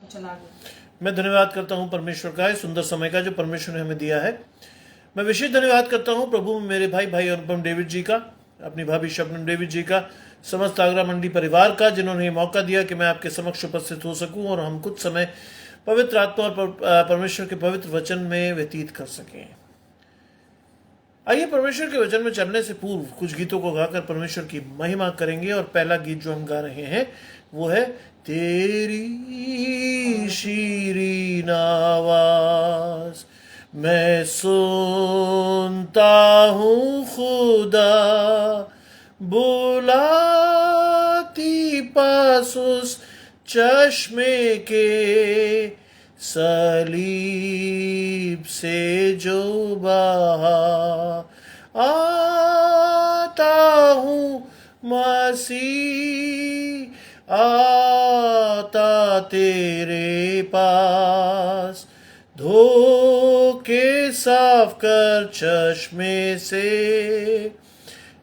चला गया। मैं धन्यवाद करता हूँ परमेश्वर का, इस सुंदर समय का जो परमेश्वर ने हमें दिया है। मैं विशेष धन्यवाद करता हूँ प्रभु मेरे भाई अनुपम डेविड जी का, अपनी भाभी शबनम डेविड जी का, समस्त आगरा मंडी परिवार का, जिन्होंने ये मौका दिया कि मैं आपके समक्ष उपस्थित हो सकूं और हम कुछ समय पवित्र आत्मा और परमेश्वर के पवित्र वचन में व्यतीत कर सकें। आइए परमेश्वर के वचन में चलने से पूर्व कुछ गीतों को गाकर परमेश्वर की महिमा करेंगे। और पहला गीत जो हम गा रहे हैं वो है तेरी शीरीन आवाज मैं सुनता हूँ खुदा, बुलाती पास उस चश्मे के, सलीब से जो बहा। आता हूँ मसीह, आता तेरे पास, धो के साफ कर चश्मे से,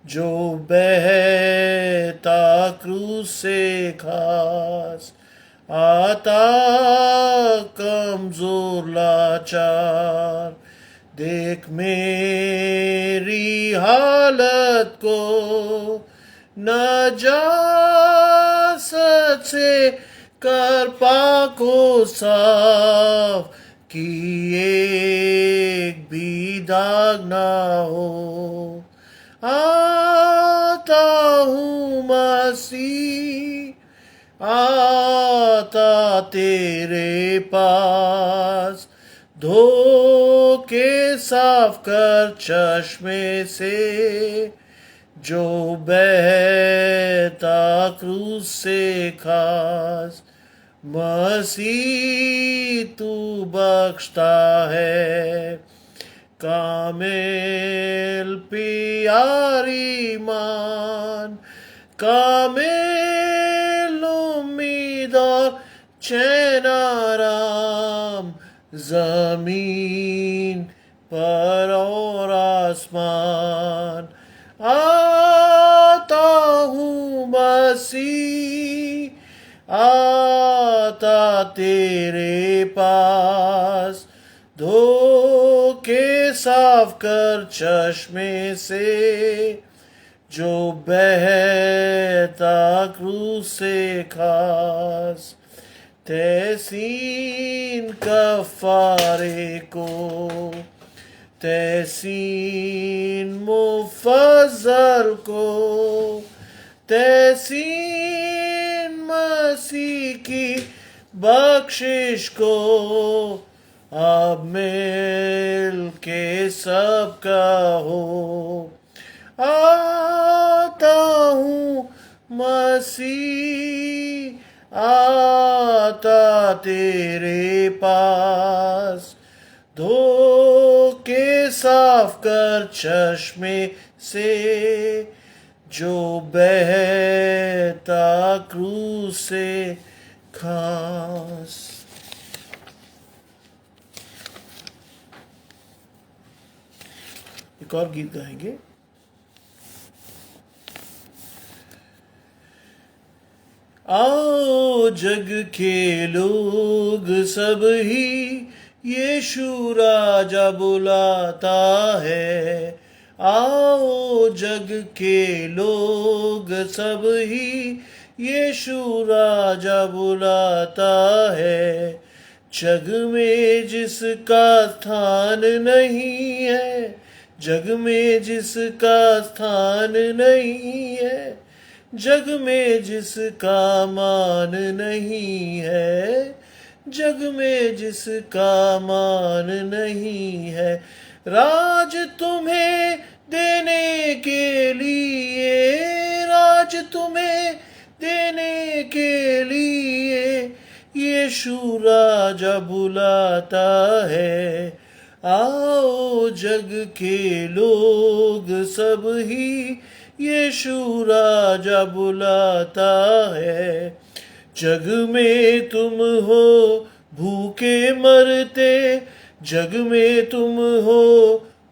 जो बहता क्रूस से खास। आता कमजोर लाचार, देख मेरी हालत को, नजासत से कर पाको साफ, कि एक भी दाग ना हो। आता हूँ मसीह, आता तेरे पास, धो के साफ कर चश्मे से, जो बहता क्रूस से खास। मसीह तू बख्शता है, कामिल प्यारी मान, कामिल उम्मीद और चैन आराम, जमीन पर और आसमान। आता हूँ मसीह, आता तेरे पास, धो के साफ कर चश्मे से, जो बहता क्रूस से खास। तहसीन कफारे को, तहसीन मुफज्जल को, तहसीन मसीह की बख्शिश को, अब मिल के सबका हो। आता हूँ मसीह, आता तेरे पास, धो के साफ कर चश्मे से, जो बहता क्रूस से खास। एक और गीत गाएंगे। आओ जग के लोग सब ही, यीशु राजा बुलाता है। आओ जग के लोग सब ही, यीशु राजा बुलाता है। जग में जिसका स्थान नहीं है, जग में जिसका स्थान नहीं है, जग में जिसका मान नहीं है, जग में जिसका मान नहीं है। राज तुम्हें देने के लिए, राज तुम्हें देने के लिए, यीशु राजा बुलाता है। आओ जग के लोग सब ही, यीशु राजा बुलाता है। जग में तुम हो भूखे मरते, जग में तुम हो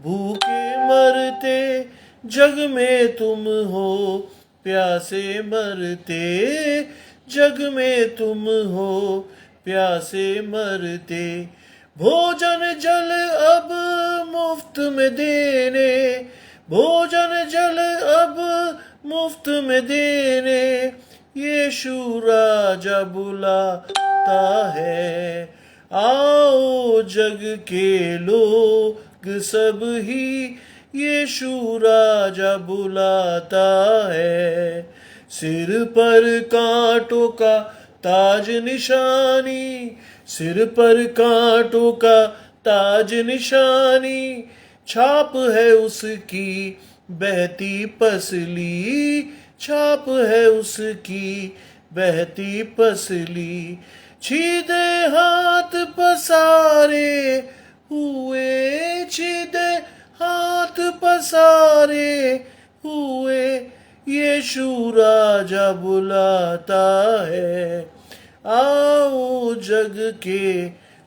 भूखे मरते, जग में तुम हो प्यासे मरते, जग में तुम हो प्यासे मरते। भोजन जल अब मुफ्त में देने, भोजन जल अब मुफ्त में देने, यीशु राजा बुलाता है। आओ जग के लोग सब ही, यीशु राजा बुलाता है। सिर पर कांटों का ताज निशानी, सिर पर कांटों का ताज निशानी, छाप है उसकी बहती पसली, छाप है उसकी बहती पसली। छीदे हाथ पसारे हुए, छीदे हाथ पसारे हुए, यीशु राजा बुलाता है। आओ जग के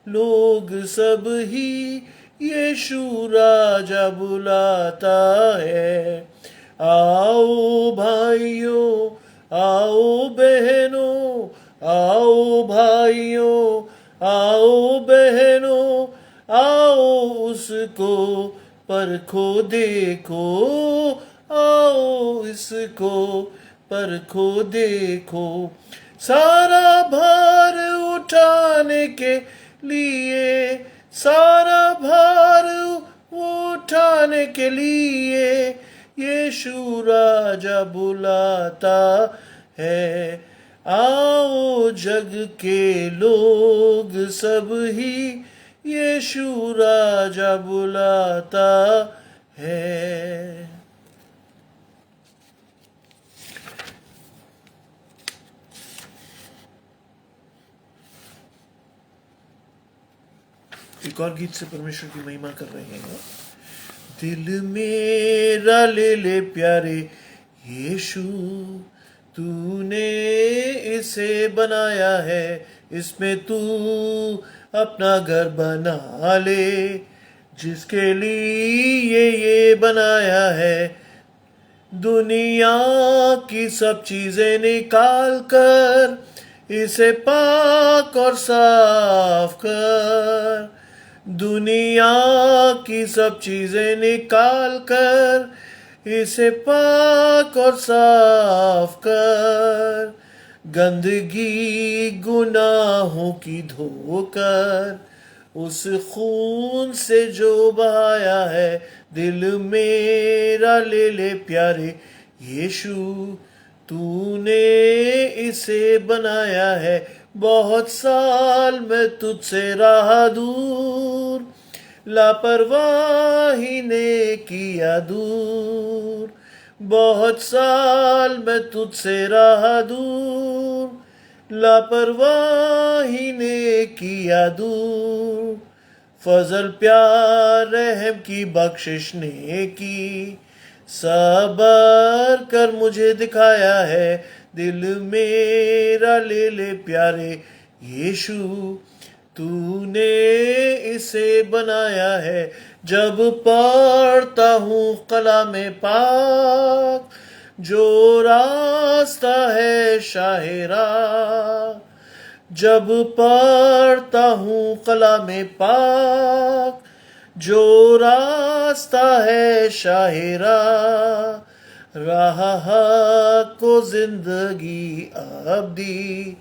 लोग सब ही, यीशु राजा बुलाता है। आओ भाइयों, आओ बहनों, आओ भाइयों, आओ बहनों, आओ उसको परखो देखो, आओ इसको परखो देखो। सारा भार उठाने के लिए, सारा भार उठाने के लिए, यीशु राजा बुलाता है। आओ जग के लोग सब ही, यीशु राजा बुलाता है। एक और गीत से परमेश्वर की महिमा कर रहे हैं। दिल मेरा ले ले प्यारे यीशु, तूने इसे बनाया है, इसमें तू अपना घर बना ले। जिसके लिए ये बनाया है, दुनिया की सब चीजें निकाल कर इसे पाक और साफ कर। दुनिया की सब चीजें निकाल कर इसे पाक और साफ कर। गंदगी गुनाहों की धोकर उस खून से जो बहाया है, दिल मेरा ले ले प्यारे यीशु, तूने इसे बनाया है। बहुत साल मैं तुझसे रहा दूर, लापरवाही ने किया दूर। बहुत साल मैं तुझसे रहा दूर, लापरवाही ने किया दूर। फजल प्यार रहम की बख्शिश ने की, सबर कर मुझे दिखाया है। दिल मेरा ले ले प्यारे यीशु, तूने इसे बनाया है। जब पढ़ता हूँ कलामे पाक, जो रास्ता है शाहिरा, जब पढ़ता हूँ कलामे पाक, जो रास्ता है शाहिरा, राह को जिंदगी अब्दी,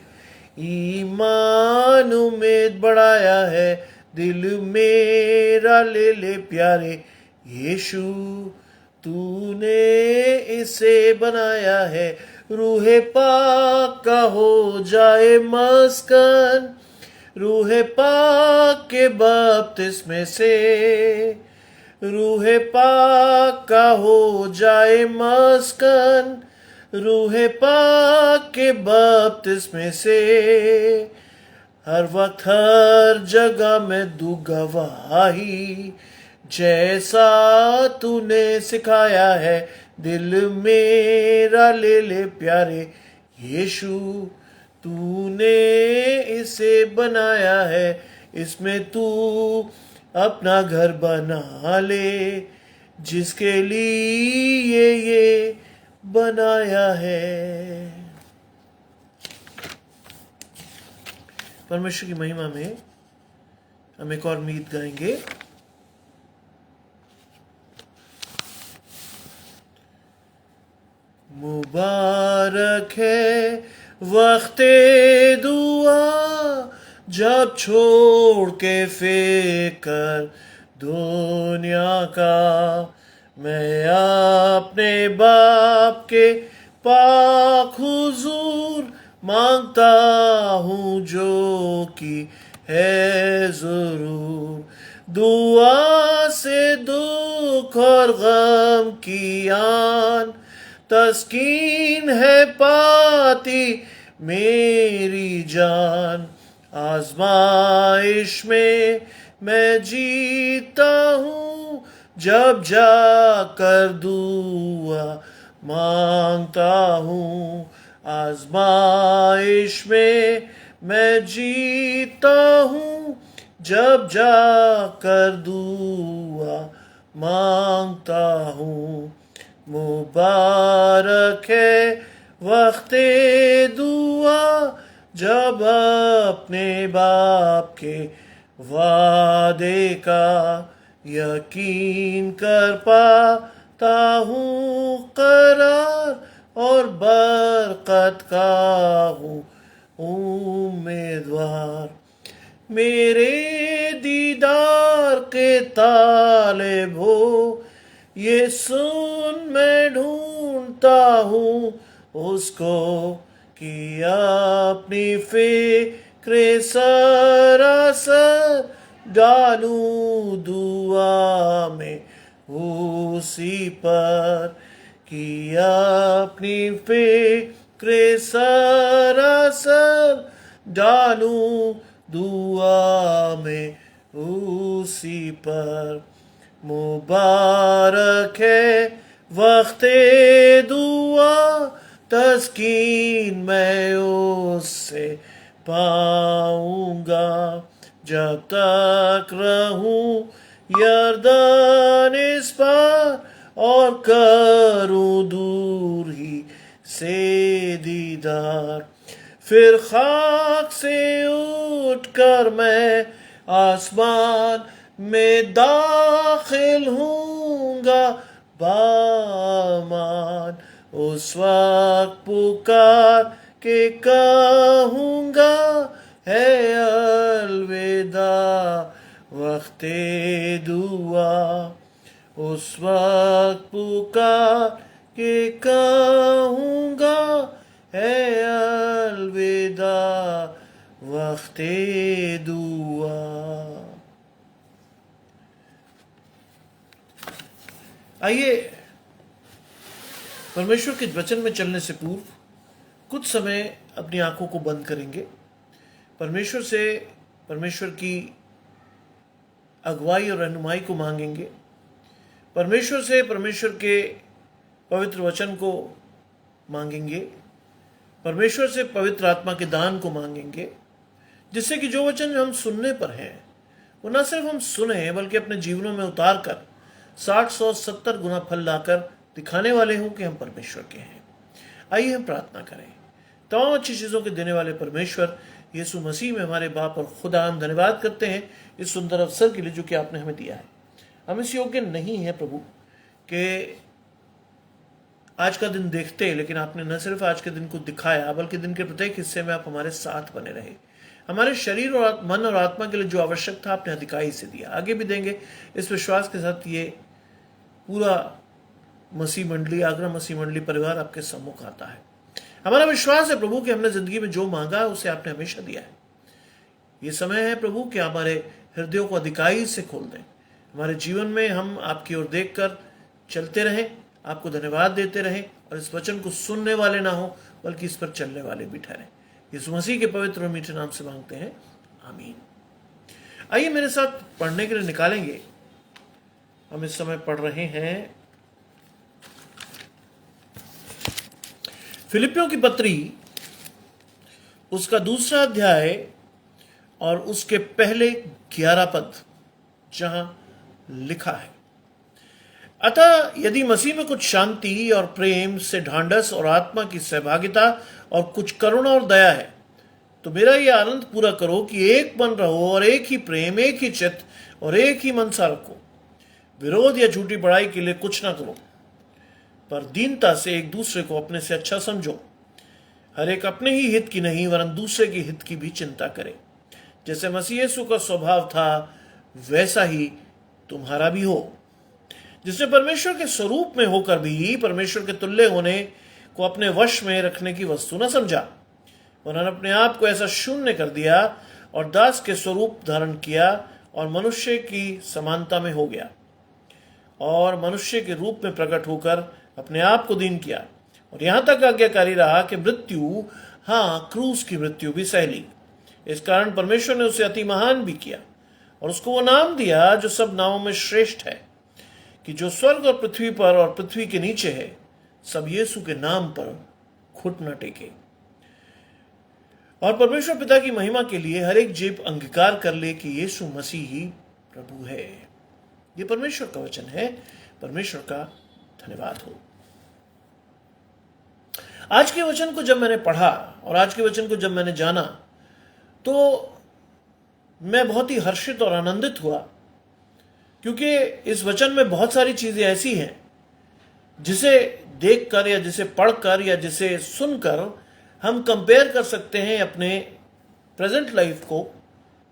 ईमान उम्मीद बढ़ाया है। दिल मेरा ले ले प्यारे यीशु, तूने इसे बनाया है। रूहे पाक का हो जाए मस्कन, रूहे पाक के बपतिस्मे से, रूहे पाक का हो जाए मस्कन, रूहे पाक के बपतिस्मे से। हर वक्त हर जगह में दूं गवाही, जैसा तूने सिखाया है। दिल मेरा ले ले प्यारे यीशु, तूने इसे बनाया है। इसमें तू अपना घर बना ले, जिसके लिए ये बनाया है। परमेश्वर की महिमा में हम एक और गीत गाएंगे। मुबारक है वक्ते दुआ जब छोड़ के फिकर दुनिया का, मैं अपने बाप के पाक हुजूर मांगता हूँ जो कि है जरूर। दुआ से दुख और गम की आन तस्कीन है पाती मेरी जान। आजमाइश में मैं जीता हूँ जब जाकर दुआ मांगता हूँ। आजमाइश में मैं जीता हूँ जब जाकर दुआ मांगता हूँ। मुबारक है वक्ते दुआ जब अपने बाप के वादे का यकीन कर पाता हूँ करार, और बरकत का हूँ उम्मीदवार। मेरे दीदार के तालिब हो ये सुन मैं ढूंढता हूँ उसको, कि अपनी फिक्रे सरासर डालूं दुआ में उसी पर, कि अपनी फिक्रे सरासर डालूं दुआ में उसी पर। मुबारक है वक्ते दुआ तस्कीन मैं उससे पाऊंगा, जब तक रहूं यरदान इस पार और करूं दूर ही से दीदार। फिर खाक से उठकर मैं आसमान में दाखिल हूँगा बामान। उस वक्त पुकार के कहूँगा है अलविदा वक्ते दुआ। उस वक्त पुकार के कहूँगा है अलविदा वक्ते दुआ। आइए परमेश्वर के वचन में चलने से पूर्व कुछ समय अपनी आंखों को बंद करेंगे। परमेश्वर की अगुवाई और रहनुमाई को मांगेंगे। परमेश्वर के पवित्र वचन को मांगेंगे। परमेश्वर से पवित्र आत्मा के दान को मांगेंगे, जिससे कि जो वचन हम सुनने पर हैं वो न सिर्फ हम सुने बल्कि अपने जीवनों में उतार कर 60, 100, 70 गुना फल लाकर दिखाने वाले हों कि हम परमेश्वर के हैं। आइए हम प्रार्थना करें। तमाम अच्छी चीज़ों के देने वाले परमेश्वर यीशु मसीह में हमारे बाप और खुदा, हम धन्यवाद करते हैं इस सुंदर अवसर के लिए जो कि आपने हमें दिया है। हम इस योग्य नहीं है प्रभु कि आज का दिन देखते, लेकिन आपने न सिर्फ आज के दिन को दिखाया बल्कि दिन के प्रत्येक हिस्से में आप हमारे साथ बने रहे। हमारे शरीर और मन और आत्मा के लिए जो आवश्यक था आपने अधिकाई से दिया, आगे भी देंगे। इस विश्वास के साथ ये पूरा मसीह मंडली, आगरा मसीह मंडली परिवार आपके सम्मुख आता है। हमारा विश्वास है प्रभु कि हमने जिंदगी में जो मांगा है उसे आपने हमेशा दिया है। ये समय है प्रभु कि हमारे हृदयों को अधिकाई से खोल दें। हमारे जीवन में हम आपकी ओर देखकर चलते रहें, आपको धन्यवाद देते रहें और इस वचन को सुनने वाले ना हो बल्कि इस पर चलने वाले भी ठहरें। यीशु मसीह के पवित्र और मीठे नाम से मांगते हैं, आमीन। आइए मेरे साथ पढ़ने के लिए निकालेंगे। हम इस समय पढ़ रहे हैं फिलिपियों की पत्री, उसका 2 अध्याय और उसके पहले 11 पद, जहां लिखा है, अतः यदि मसीह में कुछ शांति और प्रेम से ढांढस और आत्मा की सहभागिता और कुछ करुणा और दया है तो मेरा ये आनंद पूरा करो कि एक मन रहो और एक ही प्रेम, एक ही चित्त और एक ही मनसा रखो। विरोध या झूठी बड़ाई के लिए कुछ ना करो, पर दीनता से एक दूसरे को अपने से अच्छा समझो। हर एक अपने ही हित की नहीं वरन दूसरे के हित की भी चिंता करे। जैसे मसीह यीशु का स्वभाव था वैसा ही तुम्हारा भी हो, जिसने परमेश्वर के स्वरूप में होकर भी परमेश्वर के तुल्य होने को अपने वश में रखने की वस्तु न समझा, उन्होंने अपने आप को ऐसा शून्य कर दिया और दास के स्वरूप धारण किया और मनुष्य की समानता में हो गया और मनुष्य के रूप में प्रकट होकर अपने आप को दीन किया और यहां तक आज्ञाकारी रहा कि मृत्यु, हाँ क्रूस की मृत्यु भी सह ली। इस कारण परमेश्वर ने उसे अति महान भी किया और उसको वो नाम दिया जो सब नामों में श्रेष्ठ है, कि जो स्वर्ग और पृथ्वी पर और पृथ्वी के नीचे है सब यीशु के नाम पर घुट न टेके और परमेश्वर पिता की महिमा के लिए हर एक जीव अंगीकार कर ले कि यीशु मसीह ही प्रभु है। ये परमेश्वर का वचन है। परमेश्वर का धन्यवाद हो। आज के वचन को जब मैंने पढ़ा और आज के वचन को जब मैंने जाना तो मैं बहुत ही हर्षित और आनंदित हुआ, क्योंकि इस वचन में बहुत सारी चीजें ऐसी हैं जिसे देखकर या जिसे पढ़कर या जिसे सुनकर हम कंपेयर कर सकते हैं अपने प्रेजेंट लाइफ को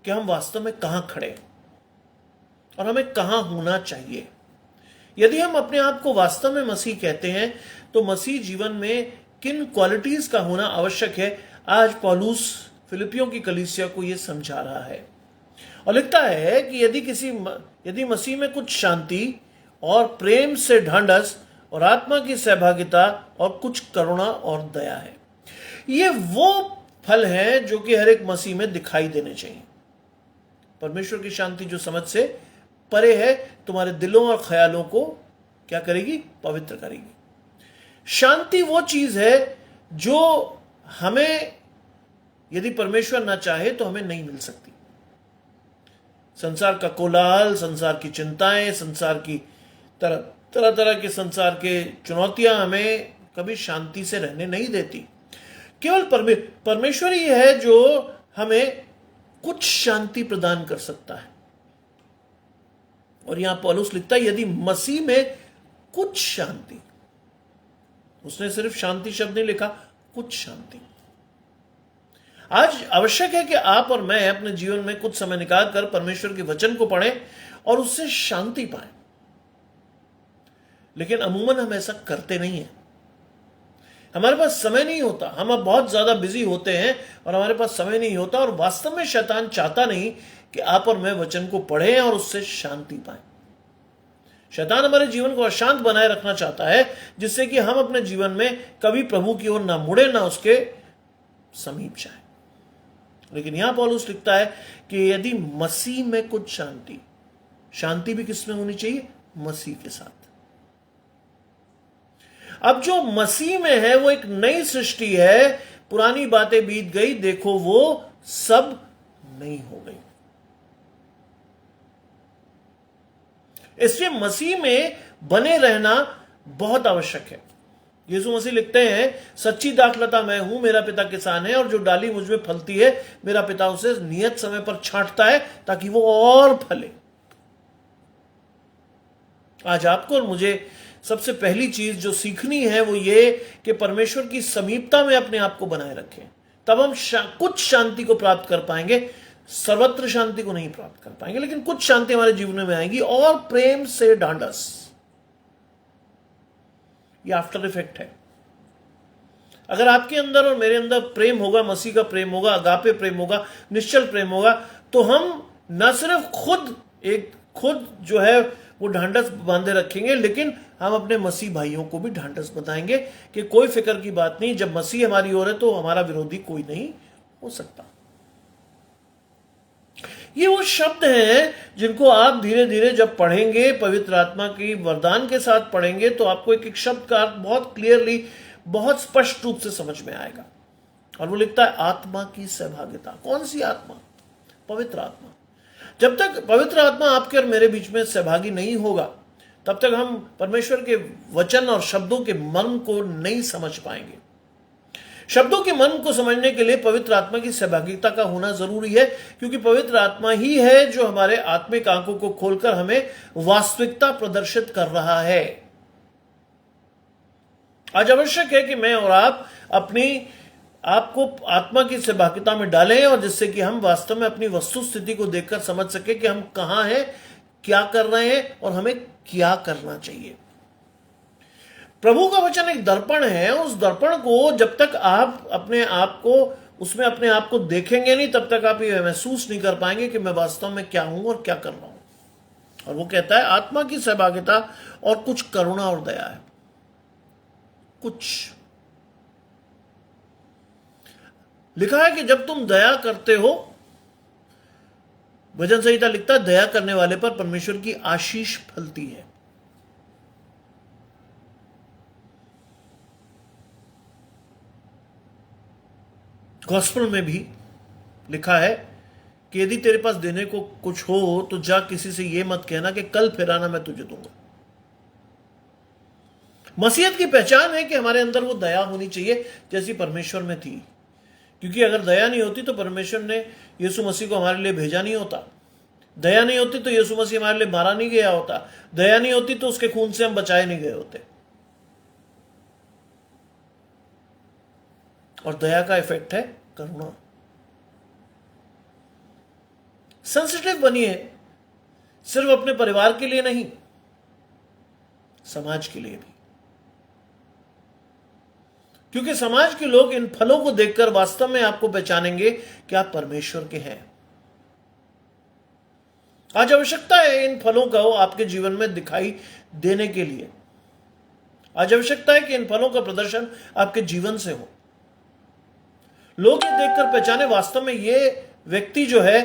कि हम वास्तव में कहां खड़े हैं और हमें कहां होना चाहिए। यदि हम अपने आप को वास्तव में मसीह कहते हैं तो मसीह जीवन में किन क्वालिटीज का होना आवश्यक है, आज पौलुस फिलिपियों की कलीसिया को यह समझा रहा है और लिखता है कि यदि मसीह में कुछ शांति और प्रेम से ढांढस और आत्मा की सहभागिता और कुछ करुणा और दया है, ये वो फल हैं जो कि हर एक मसीह में दिखाई देने चाहिए। परमेश्वर की शांति जो समझ से परे है तुम्हारे दिलों और ख्यालों को क्या करेगी? पवित्र करेगी। शांति वो चीज है जो हमें यदि परमेश्वर ना चाहे तो हमें नहीं मिल सकती। संसार का कोलाहल, संसार की चिंताएं, संसार की तरह तरह के संसार के चुनौतियां हमें कभी शांति से रहने नहीं देती। केवल परमेश्वर ही है जो हमें कुछ शांति प्रदान कर सकता है। और यहां पौलुस लिखता है यदि मसीह में कुछ शांति, उसने सिर्फ शांति शब्द नहीं लिखा, कुछ शांति। आज आवश्यक है कि आप और मैं अपने जीवन में कुछ समय निकालकर परमेश्वर के वचन को पढ़ें और उससे शांति पाएं, लेकिन अमूमन हम ऐसा करते नहीं हैं। हमारे पास समय नहीं होता, हम अब बहुत ज्यादा बिजी होते हैं और हमारे पास समय नहीं होता। और वास्तव में शैतान चाहता नहीं कि आप और मैं वचन को पढ़ें और उससे शांति पाएं। शैतान हमारे जीवन को अशांत बनाए रखना चाहता है, जिससे कि हम अपने जीवन में कभी प्रभु की ओर ना मुड़े, ना उसके समीप जाए। लेकिन यहां पौलुस लिखता है कि यदि मसीह में कुछ शांति, शांति भी किसमें होनी चाहिए? मसीह के साथ। अब जो मसीह में है वो एक नई सृष्टि है, पुरानी बातें बीत गई, देखो वो सब नई हो गई। इसलिए मसीह में बने रहना बहुत आवश्यक है। यीशु मसीह लिखते हैं सच्ची दाखलता मैं हूं, मेरा पिता किसान है और जो डाली मुझ में फलती है मेरा पिता उसे नियत समय पर छांटता है ताकि वो और फले। आज आपको और मुझे सबसे पहली चीज जो सीखनी है वो ये कि परमेश्वर की समीपता में अपने आप को बनाए रखें, तब हम कुछ शांति को प्राप्त कर पाएंगे। सर्वत्र शांति को नहीं प्राप्त कर पाएंगे, लेकिन कुछ शांति हमारे जीवन में आएगी। और प्रेम से ढांढस, ये आफ्टर इफेक्ट है। अगर आपके अंदर और मेरे अंदर प्रेम होगा, मसीह का प्रेम होगा, अगापे प्रेम होगा, निश्चल प्रेम होगा, तो हम न सिर्फ खुद जो है वो ढांढस बांधे रखेंगे, लेकिन हम अपने मसीह भाइयों को भी ढांढस बताएंगे कि कोई फिक्र की बात नहीं, जब मसीह हमारी ओर है तो हमारा विरोधी कोई नहीं हो सकता। ये वो शब्द हैं जिनको आप धीरे धीरे जब पढ़ेंगे, पवित्र आत्मा की वरदान के साथ पढ़ेंगे, तो आपको एक एक शब्द का अर्थ बहुत क्लियरली, बहुत स्पष्ट रूप से समझ में आएगा। और वो लिखता है आत्मा की सहभागिता। कौन सी आत्मा? पवित्र आत्मा। जब तक पवित्र आत्मा आपके और मेरे बीच में सहभागी नहीं होगा, तब तक हम परमेश्वर के वचन और शब्दों के मर्म को नहीं समझ पाएंगे। शब्दों के मन को समझने के लिए पवित्र आत्मा की सहभागिता का होना जरूरी है, क्योंकि पवित्र आत्मा ही है जो हमारे आत्मिक आंखों को खोलकर हमें वास्तविकता प्रदर्शित कर रहा है। आज आवश्यक है कि मैं और आप अपनी आपको आत्मा की सहभागिता में डालें, और जिससे कि हम वास्तव में अपनी वस्तु स्थिति को देखकर समझ सके कि हम कहां हैं, क्या कर रहे हैं और हमें क्या करना चाहिए। प्रभु का वचन एक दर्पण है। उस दर्पण को जब तक आप अपने आप को उसमें अपने आप को देखेंगे नहीं, तब तक आप ये महसूस नहीं कर पाएंगे कि मैं वास्तव में क्या हूं और क्या कर रहा हूं। और वो कहता है आत्मा की सहभागिता और कुछ करुणा और दया है। कुछ लिखा है कि जब तुम दया करते हो, भजन संहिता लिखता है, दया करने वाले पर परमेश्वर की आशीष फलती है। गॉस्पेल में भी लिखा है कि यदि तेरे पास देने को कुछ हो तो जा, किसी से यह मत कहना कि कल फिर आना, मैं तुझे दूंगा। मसीहत की पहचान है कि हमारे अंदर वो दया होनी चाहिए जैसी परमेश्वर में थी, क्योंकि अगर दया नहीं होती तो परमेश्वर ने यीशु मसीह को हमारे लिए भेजा नहीं होता। दया नहीं होती तो यीशु मसीह हमारे लिए मारा नहीं गया होता। दया नहीं होती तो उसके खून से हम बचाए नहीं गए होते। और दया का इफेक्ट है करुणा। सेंसिटिव बनिए, सिर्फ अपने परिवार के लिए नहीं, समाज के लिए भी, क्योंकि समाज के लोग इन फलों को देखकर वास्तव में आपको पहचानेंगे कि आप परमेश्वर के हैं। आज आवश्यकता है इन फलों का आपके जीवन में दिखाई देने के लिए। आज आवश्यकता है कि इन फलों का प्रदर्शन आपके जीवन से हो। लोग ये देखकर पहचाने वास्तव में ये व्यक्ति जो है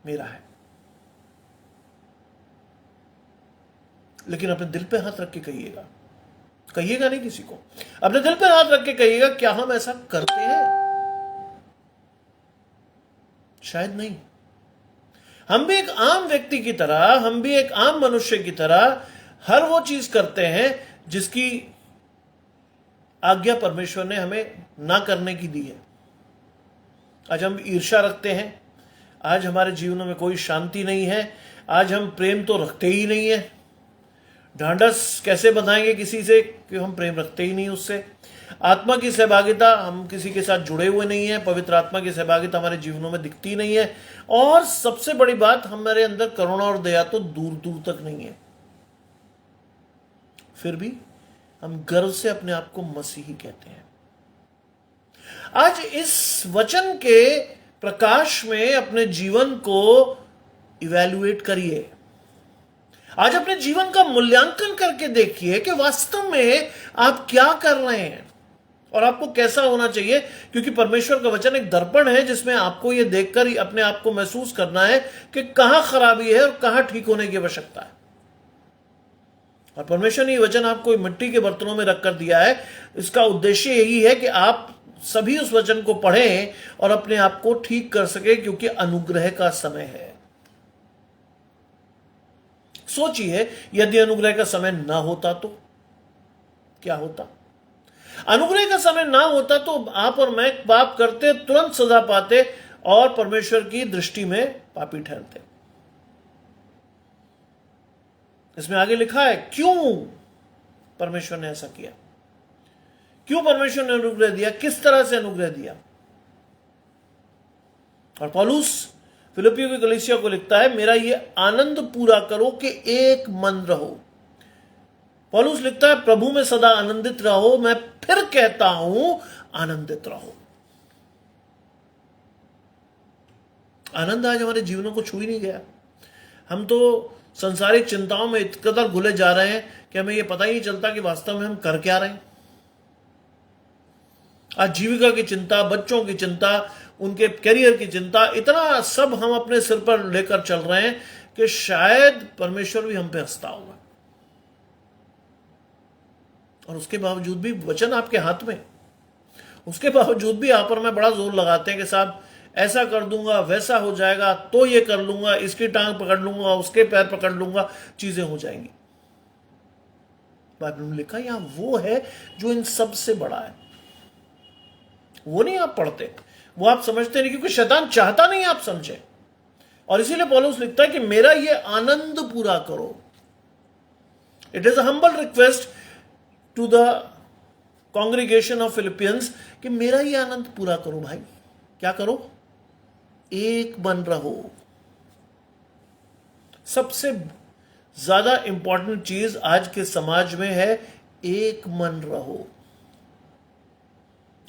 मेरा है। लेकिन अपने दिल पे हाथ रख के कहिएगा, कहिएगा नहीं किसी को, अपने दिल पे हाथ रख के कहिएगा, क्या हम ऐसा करते हैं? शायद नहीं। हम भी एक आम व्यक्ति की तरह, हम भी एक आम मनुष्य की तरह हर वो चीज करते हैं जिसकी आज्ञा परमेश्वर ने हमें ना करने की दी है। आज हम ईर्ष्या रखते हैं, आज हमारे जीवनों में कोई शांति नहीं है, आज हम प्रेम तो रखते ही नहीं है। ढांढस कैसे बंधाएंगे किसी से कि हम प्रेम रखते ही नहीं उससे। आत्मा की सहभागिता, हम किसी के साथ जुड़े हुए नहीं है। पवित्र आत्मा की सहभागिता हमारे जीवनों में दिखती नहीं है। और सबसे बड़ी बात, हमारे अंदर करुणा और दया तो दूर दूर तक नहीं है। फिर भी हम गर्व से अपने आप को मसीही कहते हैं। आज इस वचन के प्रकाश में अपने जीवन को इवैल्यूएट करिए। आज अपने जीवन का मूल्यांकन करके देखिए कि वास्तव में आप क्या कर रहे हैं और आपको कैसा होना चाहिए, क्योंकि परमेश्वर का वचन एक दर्पण है जिसमें आपको यह देखकर ही अपने आप को महसूस करना है कि कहां खराबी है और कहां ठीक होने की आवश्यकता है। और परमेश्वर ने यह वचन आपको मिट्टी के बर्तनों में रखकर दिया है। इसका उद्देश्य यही है कि आप सभी उस वचन को पढ़ें और अपने आप को ठीक कर सके, क्योंकि अनुग्रह का समय है। सोचिए, यदि अनुग्रह का समय ना होता तो क्या होता? अनुग्रह का समय ना होता तो आप और मैं पाप करते, तुरंत सजा पाते और परमेश्वर की दृष्टि में पापी ठहरते। इसमें आगे लिखा है क्यों परमेश्वर ने ऐसा किया, क्यों परमेश्वर ने अनुग्रह दिया, किस तरह से अनुग्रह दिया। और पौलुस फिलिप्पियों की कलीसिया को लिखता है, मेरा यह आनंद पूरा करो कि एक मन रहो। पौलुस लिखता है, प्रभु में सदा आनंदित रहो। मैं फिर कहता हूं, आनंदित रहो। आनंद आज हमारे जीवनों को छू ही नहीं गया। हम तो संसारिक चिंताओं में इतना कदर घुले जा रहे हैं कि हमें यह पता ही नहीं चलता कि वास्तव में हम कर क्या रहे हैं। आजीविका की चिंता, बच्चों की चिंता, उनके करियर की चिंता, इतना सब हम अपने सिर पर लेकर चल रहे हैं कि शायद परमेश्वर भी हम पे हंसता होगा। और उसके बावजूद भी वचन आपके हाथ में, उसके बावजूद भी आप और मैं बड़ा जोर लगाते हैं कि साहब ऐसा कर दूंगा, वैसा हो जाएगा, तो ये कर लूंगा, इसकी टांग पकड़ लूंगा, उसके पैर पकड़ लूंगा, चीजें हो जाएंगी। बाइबल में लिखा यहां वो है जो इन सब से बड़ा है। वो नहीं आप पढ़ते, वो आप समझते नहीं, क्योंकि शैतान चाहता नहीं आप समझे। और इसीलिए पौलुस लिखता है कि मेरा ये आनंद पूरा करो। It is a humble request to the congregation of Philippians कि मेरा ये आनंद पूरा करो भाई। क्या करो? एक बन रहो। सबसे ज्यादा इंपॉर्टेंट चीज आज के समाज में है एक मन रहो।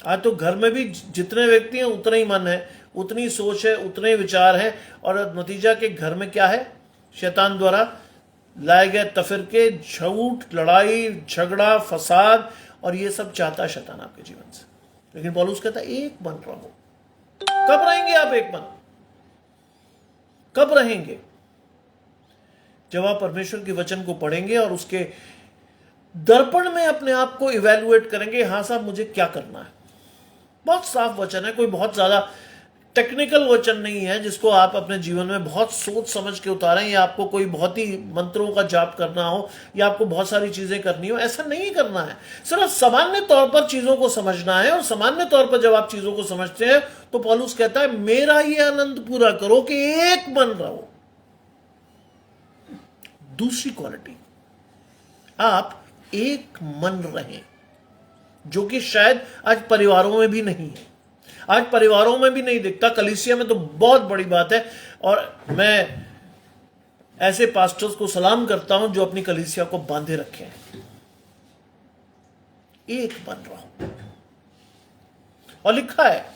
आज तो घर में भी जितने व्यक्ति हैं उतने ही मन है, उतनी सोच है, उतने ही विचार हैं, और नतीजा के घर में क्या है? शैतान द्वारा लाए गए तफरके, झूठ, लड़ाई, झगड़ा, फसाद, और ये सब चाहता है शैतान आपके जीवन से। लेकिन पौलुस कहता है एक मन रहो। कब रहेंगे आप एक मन? कब रहेंगे? जब आप परमेश्वर के वचन को पढ़ेंगे और उसके दर्पण में अपने आप को इवैल्यूएट करेंगे। हाँ साहब, मुझे क्या करना है? बहुत साफ वचन है, कोई बहुत ज्यादा टेक्निकल वचन नहीं है जिसको आप अपने जीवन में बहुत सोच समझ के उतारें, या आपको कोई बहुत ही मंत्रों का जाप करना हो, या आपको बहुत सारी चीजें करनी हो। ऐसा नहीं करना है। सिर्फ सामान्य तौर पर चीजों को समझना है, और सामान्य तौर पर जब आप चीजों को समझते हैं तो पौलुस कहता है मेरा ये आनंद पूरा करो कि एक मन रहो। दूसरी क्वालिटी, आप एक मन रहें, जो कि शायद आज परिवारों में भी नहीं है। आज परिवारों में भी नहीं दिखता, कलीसिया में तो बहुत बड़ी बात है। और मैं ऐसे पास्टर्स को सलाम करता हूं जो अपनी कलीसिया को बांधे रखे हैं। एक बन रहो। और लिखा है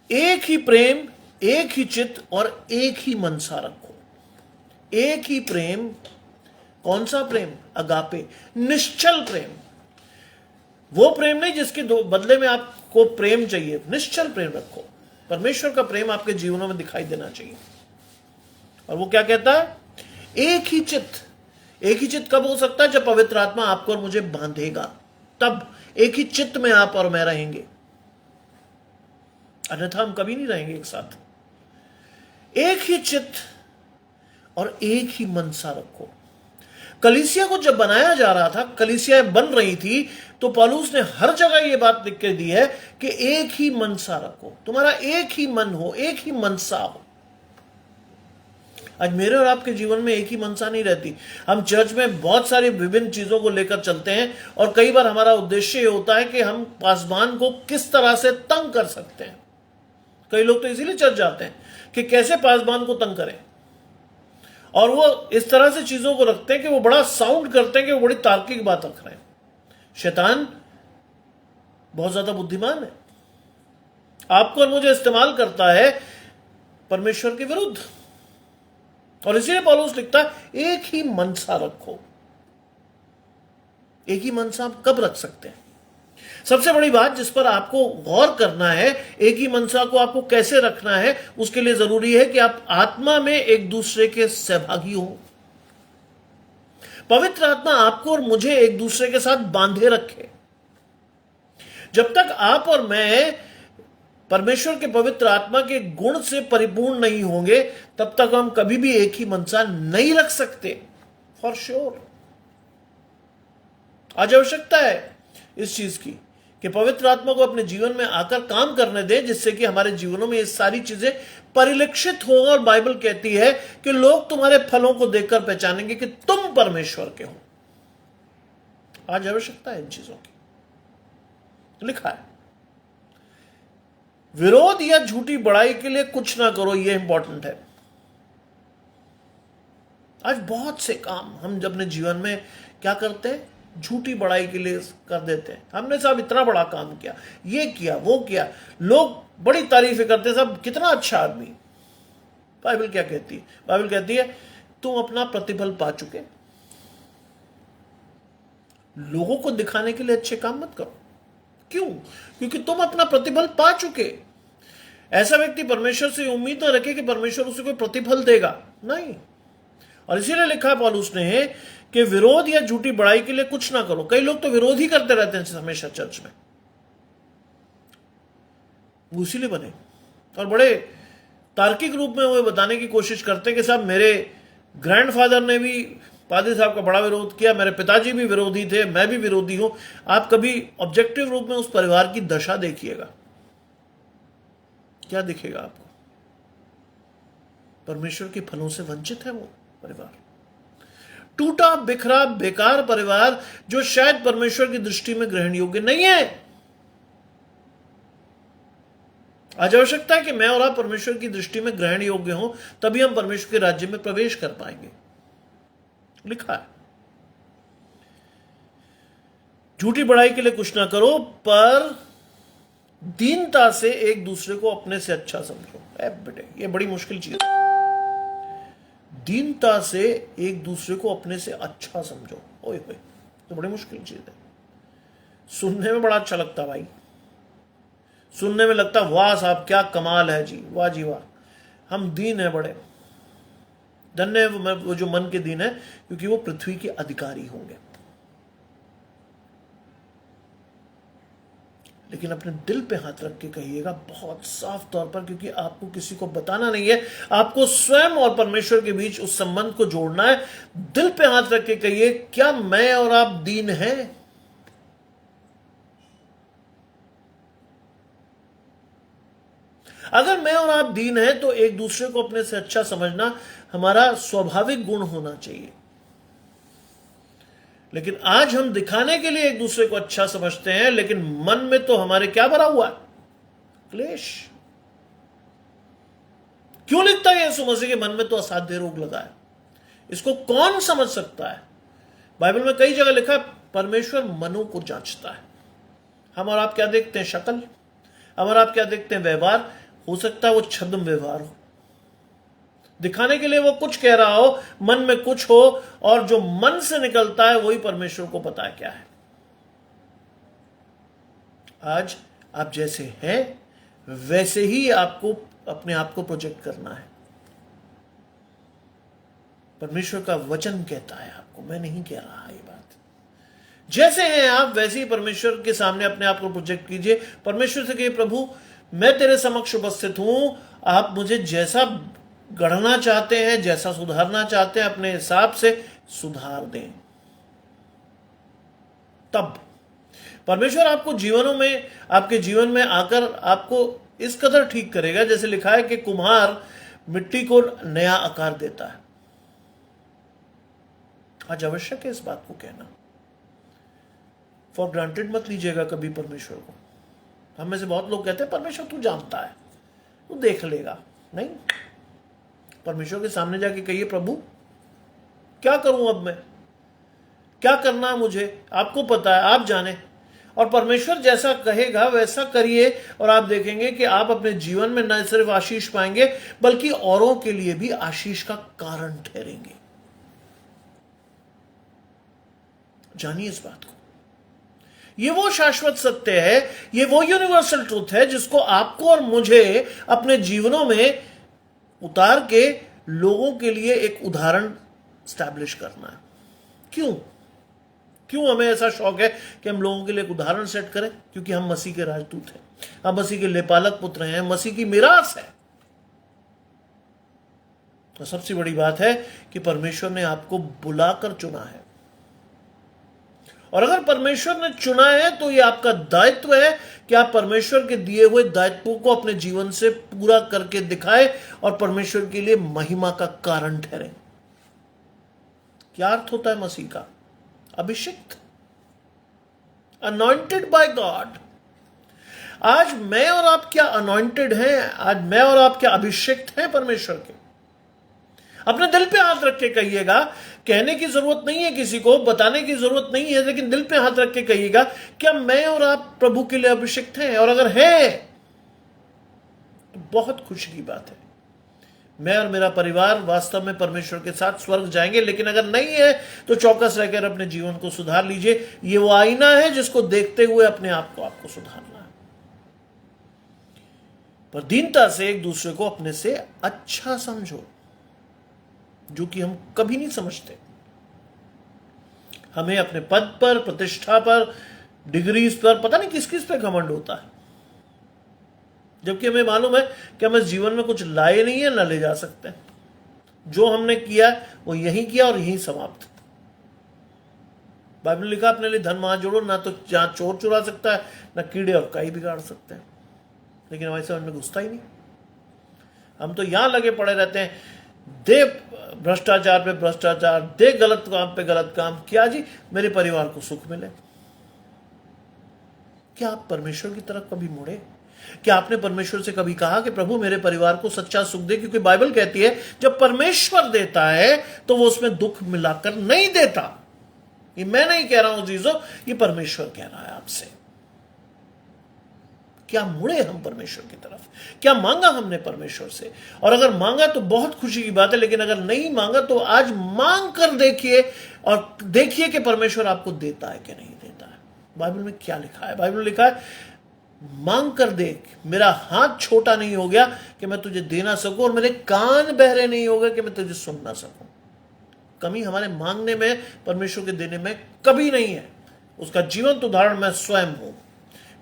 एक ही प्रेम, एक ही चित्त और एक ही मनसा रखो। एक ही प्रेम। कौन सा प्रेम? अगापे, निश्चल प्रेम। वो प्रेम नहीं जिसके बदले में आपको प्रेम चाहिए। निश्चल प्रेम रखो। परमेश्वर का प्रेम आपके जीवनों में दिखाई देना चाहिए। और वो क्या कहता है? एक ही चित्त। एक ही चित्त कब हो सकता है? जब पवित्र आत्मा आपको और मुझे बांधेगा, तब एक ही चित्त में आप और मैं रहेंगे, अन्यथा हम कभी नहीं रहेंगे एक साथ। एक ही चित्त और एक ही मनसा रखो। कलीसिया को जब बनाया जा रहा था, कलीसिया बन रही थी, तो पौलुस ने हर जगह यह बात लिख के दी है कि एक ही मनसा रखो। तुम्हारा एक ही मन हो, एक ही मनसा हो। आज मेरे और आपके जीवन में एक ही मनसा नहीं रहती। हम चर्च में बहुत सारी विभिन्न चीजों को लेकर चलते हैं, और कई बार हमारा उद्देश्य ये होता है कि हम पासवान को किस तरह से तंग कर सकते हैं। कई लोग तो इसीलिए चर्च जाते हैं कि कैसे पासवान को तंग करें, और वो इस तरह से चीजों को रखते हैं कि वो बड़ा साउंड करते हैं कि वो बड़ी तार्किक बात रख रहे हैं। शैतान बहुत ज्यादा बुद्धिमान है, आपको और मुझे इस्तेमाल करता है परमेश्वर के विरुद्ध। और इसीलिए पौलुस लिखता है एक ही मनसा रखो। एक ही मनसा आप कब रख सकते हैं? सबसे बड़ी बात जिस पर आपको गौर करना है, एक ही मनसा को आपको कैसे रखना है, उसके लिए जरूरी है कि आप आत्मा में एक दूसरे के सहभागी हो। पवित्र आत्मा आपको और मुझे एक दूसरे के साथ बांधे रखे। जब तक आप और मैं परमेश्वर के पवित्र आत्मा के गुण से परिपूर्ण नहीं होंगे, तब तक हम कभी भी एक ही मनसा नहीं रख सकते। For sure. आज आवश्यकता है इस चीज की कि पवित्र आत्मा को अपने जीवन में आकर काम करने दें, जिससे कि हमारे जीवनों में ये सारी चीजें परिलक्षित हो। और बाइबल कहती है कि लोग तुम्हारे फलों को देखकर पहचानेंगे कि तुम परमेश्वर के हो। आज आवश्यकता है इन चीजों की। लिखा है विरोध या झूठी बड़ाई के लिए कुछ ना करो। यह इंपॉर्टेंट है। आज बहुत से काम हम जब अपने जीवन में क्या करते हैं? झूठी बड़ाई के लिए कर देते हैं। हमने साहब इतना बड़ा काम किया, ये किया, वो किया, लोग बड़ी तारीफें करते हैं, साहब कितना अच्छा आदमी। बाइबल क्या कहती है? बाइबल कहती है तुम अपना प्रतिफल पा चुके। लोगों को दिखाने के लिए अच्छे काम मत करो। क्यों? क्योंकि तुम अपना प्रतिफल पा चुके। ऐसा व्यक्ति परमेश्वर से उम्मीद न रखे कि परमेश्वर उसे कोई प्रतिफल देगा, नहीं। और इसीलिए लिखा है पौलुस ने कि विरोध या झूठी बड़ाई के लिए कुछ ना करो। कई लोग तो विरोध ही करते रहते हैं हमेशा चर्च में। इसीलिए बने और बड़े तार्किक रूप में वो बताने की कोशिश करते हैं कि साहब मेरे ग्रैंडफादर ने भी पादरी साहब का बड़ा विरोध किया, मेरे पिताजी भी विरोधी थे, मैं भी विरोधी हूं। आप कभी ऑब्जेक्टिव रूप में उस परिवार की दशा देखिएगा, क्या दिखेगा आपको? परमेश्वर के फलों से वंचित है वो परिवार, टूटा बिखरा बेकार परिवार जो शायद परमेश्वर की दृष्टि में ग्रहण योग्य नहीं है। आज आवश्यकता है कि मैं और आप परमेश्वर की दृष्टि में ग्रहण योग्य हों, तभी हम परमेश्वर के राज्य में प्रवेश कर पाएंगे। लिखा है, झूठी बड़ाई के लिए कुछ ना करो, पर दीनता से एक दूसरे को अपने से अच्छा समझो। बेटे, ये बड़ी मुश्किल चीज है। दीनता से एक दूसरे को अपने से अच्छा समझो। ओए होए, तो बड़ी मुश्किल चीज है। सुनने में बड़ा अच्छा लगता भाई, सुनने में लगता वाह साहब क्या कमाल है जी, वाह जी वाह, हम दीन है बड़े, धन्य है वो जो मन के दीन है, क्योंकि वो पृथ्वी के अधिकारी होंगे। लेकिन अपने दिल पे हाथ रख के कहिएगा बहुत साफ तौर पर, क्योंकि आपको किसी को बताना नहीं है, आपको स्वयं और परमेश्वर के बीच उस संबंध को जोड़ना है। दिल पे हाथ रख के कहिए, क्या मैं और आप दीन हैं? अगर मैं और आप दीन हैं तो एक दूसरे को अपने से अच्छा समझना हमारा स्वाभाविक गुण होना चाहिए। लेकिन आज हम दिखाने के लिए एक दूसरे को अच्छा समझते हैं, लेकिन मन में तो हमारे क्या भरा हुआ है? क्लेश। क्यों लिखता है यीशु मसीह के मन में तो असाध्य रोग लगा है? इसको कौन समझ सकता है? बाइबल में कई जगह लिखा है परमेश्वर मनों को जांचता है। हम और आप क्या देखते हैं? शक्ल। हम और आप क्या देखते हैं? व्यवहार। हो सकता है वो छद्म व्यवहार हो, दिखाने के लिए वो कुछ कह रहा हो, मन में कुछ हो, और जो मन से निकलता है वही परमेश्वर को पता है क्या है। आज आप जैसे हैं वैसे ही आपको अपने आप को प्रोजेक्ट करना है। परमेश्वर का वचन कहता है आपको, मैं नहीं कह रहा ये बात। जैसे हैं आप वैसे ही परमेश्वर के सामने अपने आप को प्रोजेक्ट कीजिए। परमेश्वर से कहिए, प्रभु मैं तेरे समक्ष उपस्थित हूं, आप मुझे जैसा गढ़ना चाहते हैं, जैसा सुधारना चाहते हैं, अपने हिसाब से सुधार दें। तब परमेश्वर आपको जीवनों में, आपके जीवन में आकर आपको इस कदर ठीक करेगा, जैसे लिखा है कि कुम्हार मिट्टी को नया आकार देता है। आज आवश्यक है इस बात को कहना। फॉर ग्रांटेड मत लीजिएगा कभी परमेश्वर को। हम में से बहुत लोग कहते हैं परमेश्वर तू जानता है, तू देख लेगा। नहीं, परमेश्वर के सामने जाके कहिए, प्रभु क्या करूं अब मैं, क्या करना है मुझे, आपको पता है, आप जाने। और परमेश्वर जैसा कहेगा वैसा करिए, और आप देखेंगे कि आप अपने जीवन में न सिर्फ आशीष पाएंगे बल्कि औरों के लिए भी आशीष का कारण ठहरेंगे। जानिए इस बात को। ये वो शाश्वत सत्य है, ये वो यूनिवर्सल ट्रूथ है जिसको आपको और मुझे अपने जीवनों में उतार के लोगों के लिए एक उदाहरण स्टैब्लिश करना है। क्यों हमें ऐसा शौक है कि हम लोगों के लिए एक उदाहरण सेट करें? क्योंकि हम मसीह के राजदूत हैं, हम मसीह के लेपालक पुत्र हैं, मसीह की मिरास है। तो सबसे बड़ी बात है कि परमेश्वर ने आपको बुलाकर चुना है, और अगर परमेश्वर ने चुना है तो यह आपका दायित्व है कि आप परमेश्वर के दिए हुए दायित्वों को अपने जीवन से पूरा करके दिखाएं और परमेश्वर के लिए महिमा का कारण ठहरें। क्या अर्थ होता है मसीह का? अभिषिक्त, अनॉइंटेड बाय गॉड। आज मैं और आप क्या अनॉइंटेड हैं? आज मैं और आप क्या अभिषिक्त हैं परमेश्वर के? अपने दिल पे हाथ रख के कहिएगा। कहने की जरूरत नहीं है, किसी को बताने की जरूरत नहीं है, लेकिन दिल पे हाथ रख के कहिएगा, क्या मैं और आप प्रभु के लिए अभिषिक्त हैं? और अगर है तो बहुत खुशी की बात है, मैं और मेरा परिवार वास्तव में परमेश्वर के साथ स्वर्ग जाएंगे। लेकिन अगर नहीं है तो चौकस रहकर अपने जीवन को सुधार लीजिए। ये वो आईना है जिसको देखते हुए अपने आप को आपको सुधारना है। पर दीनता से एक दूसरे को अपने से अच्छा समझो, जो कि हम कभी नहीं समझते। हमें अपने पद पर, प्रतिष्ठा पर, डिग्रीज पर, पता नहीं किस किस पे घमंड होता है, जबकि हमें मालूम है कि हम इस जीवन में कुछ लाए नहीं है, ना ले जा सकते। जो हमने किया वो यही किया और यही समाप्त। बाइबल में लिखा अपने लिए धन वहां जोड़ो, ना तो जहां चोर चुरा सकता है, ना कीड़े और काई बिगाड़ सकते हैं। लेकिन हमारी समझ में घुसता ही नहीं। हम तो यहां लगे पड़े रहते हैं, दे भ्रष्टाचार पे भ्रष्टाचार, दे गलत काम पे गलत काम। क्या जी, मेरे परिवार को सुख मिले। क्या आप परमेश्वर की तरफ कभी मुड़े? क्या आपने परमेश्वर से कभी कहा कि प्रभु मेरे परिवार को सच्चा सुख दे? क्योंकि बाइबल कहती है जब परमेश्वर देता है तो वो उसमें दुख मिलाकर नहीं देता। ये मैं नहीं कह रहा हूं चीजों, ये परमेश्वर कह रहा है आपसे। क्या मुड़े हम परमेश्वर की तरफ? क्या मांगा हमने परमेश्वर से? और अगर मांगा तो बहुत खुशी की बात है, लेकिन अगर नहीं मांगा तो आज मांग कर देखिए और देखिए कि परमेश्वर आपको देता है कि नहीं देता है। बाइबल में क्या लिखा है? बाइबल में लिखा है मांग कर देख, मेरा हाथ छोटा नहीं हो गया कि मैं तुझे दे ना सकूं, और मेरे कान बहरे नहीं हो गए कि मैं तुझे सुन ना सकूं। कमी हमारे मांगने में, परमेश्वर के देने में कभी नहीं है। उसका जीवंत उदाहरण मैं स्वयं हूं।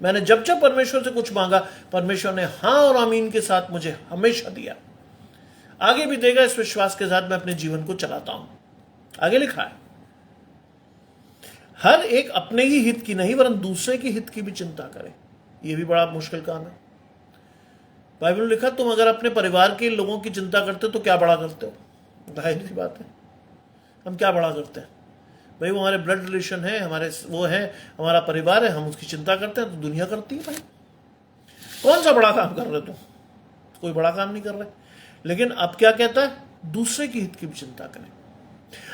मैंने जब जब परमेश्वर से कुछ मांगा, परमेश्वर ने हां और आमीन के साथ मुझे हमेशा दिया, आगे भी देगा। इस विश्वास के साथ मैं अपने जीवन को चलाता हूं। आगे लिखा है हर एक अपने ही हित की नहीं वरन दूसरे की हित की भी चिंता करे। यह भी बड़ा मुश्किल काम है। बाइबल में लिखा तुम अगर अपने परिवार के लोगों की चिंता करते हो तो क्या बड़ा करते हो? जाहिर सी बात है, हम क्या बड़ा करते हैं भाई? वो हमारे ब्लड रिलेशन है, हमारे वो है, हमारा परिवार है, हम उसकी चिंता करते हैं तो दुनिया करती है। भाई कौन सा बड़ा काम कर रहे तुम? कोई बड़ा काम नहीं कर रहे। लेकिन अब क्या कहता है? दूसरे की हित की भी चिंता करें।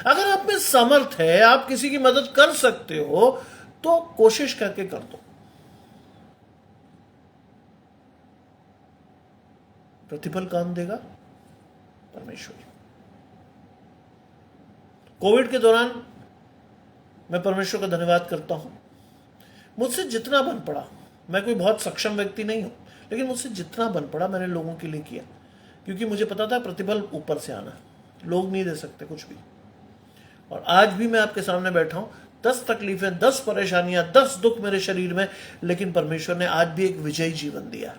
अगर आप में समर्थ है, आप किसी की मदद कर सकते हो तो कोशिश करके कर दो। प्रतिफल कौन देगा? परमेश्वर। कोविड के दौरान मैं परमेश्वर का धन्यवाद करता हूं। मुझसे जितना बन पड़ा, मैं कोई बहुत सक्षम व्यक्ति नहीं हूं, लेकिन मुझसे जितना बन पड़ा मैंने लोगों के लिए किया, क्योंकि मुझे पता था प्रतिफल ऊपर से आना है, लोग नहीं दे सकते कुछ भी। और आज भी मैं आपके सामने बैठा हूं, 10 तकलीफें, 10 परेशानियां, 10 दुख मेरे शरीर में, लेकिन परमेश्वर ने आज भी एक विजयी जीवन दिया।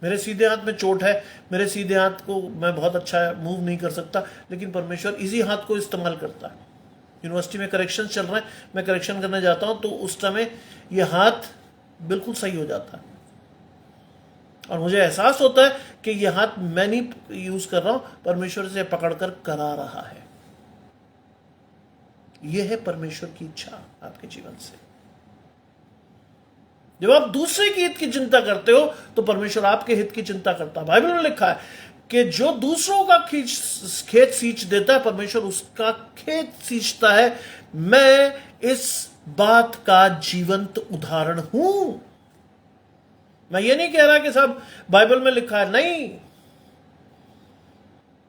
मेरे सीधे हाथ में चोट है, मेरे सीधे हाथ को मैं बहुत अच्छा मूव नहीं कर सकता, लेकिन परमेश्वर इसी हाथ को इस्तेमाल करता है। यूनिवर्सिटी में करेक्शन चल रहा है, मैं करेक्शन करने जाता हूं तो उस समय ये हाथ बिल्कुल सही हो जाता है, और मुझे एहसास होता है कि ये हाथ मैं नहीं यूज कर रहा हूं, परमेश्वर से पकड़कर करा रहा है। यह है परमेश्वर की इच्छा आपके जीवन से। जब आप दूसरे के हित की चिंता करते हो तो परमेश्वर आपके हित की चिंता करता है। बाइबल में लिखा है कि जो दूसरों का खेत सींच देता है, परमेश्वर उसका खेत सींचता है। मैं इस बात का जीवंत उदाहरण हूं। मैं ये नहीं कह रहा कि सब बाइबल में लिखा है, नहीं।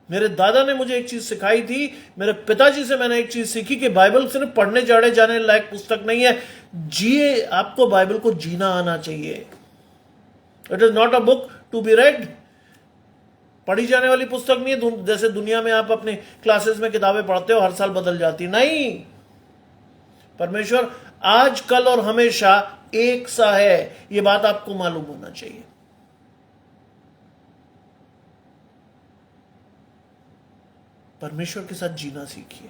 मेरे दादा ने मुझे एक चीज सिखाई थी, मेरे पिताजी से मैंने एक चीज सीखी कि बाइबल सिर्फ पढ़ने जाने जाने लायक पुस्तक नहीं है, जिए, आपको बाइबल को जीना आना चाहिए। It is not a book to be read, पढ़ी जाने वाली पुस्तक नहीं है, जैसे दुनिया में आप अपने क्लासेस में किताबें पढ़ते हो, हर साल बदल जाती। नहीं, परमेश्वर आज, कल और हमेशा एक सा है। यह बात आपको मालूम होना चाहिए। परमेश्वर के साथ जीना सीखिए,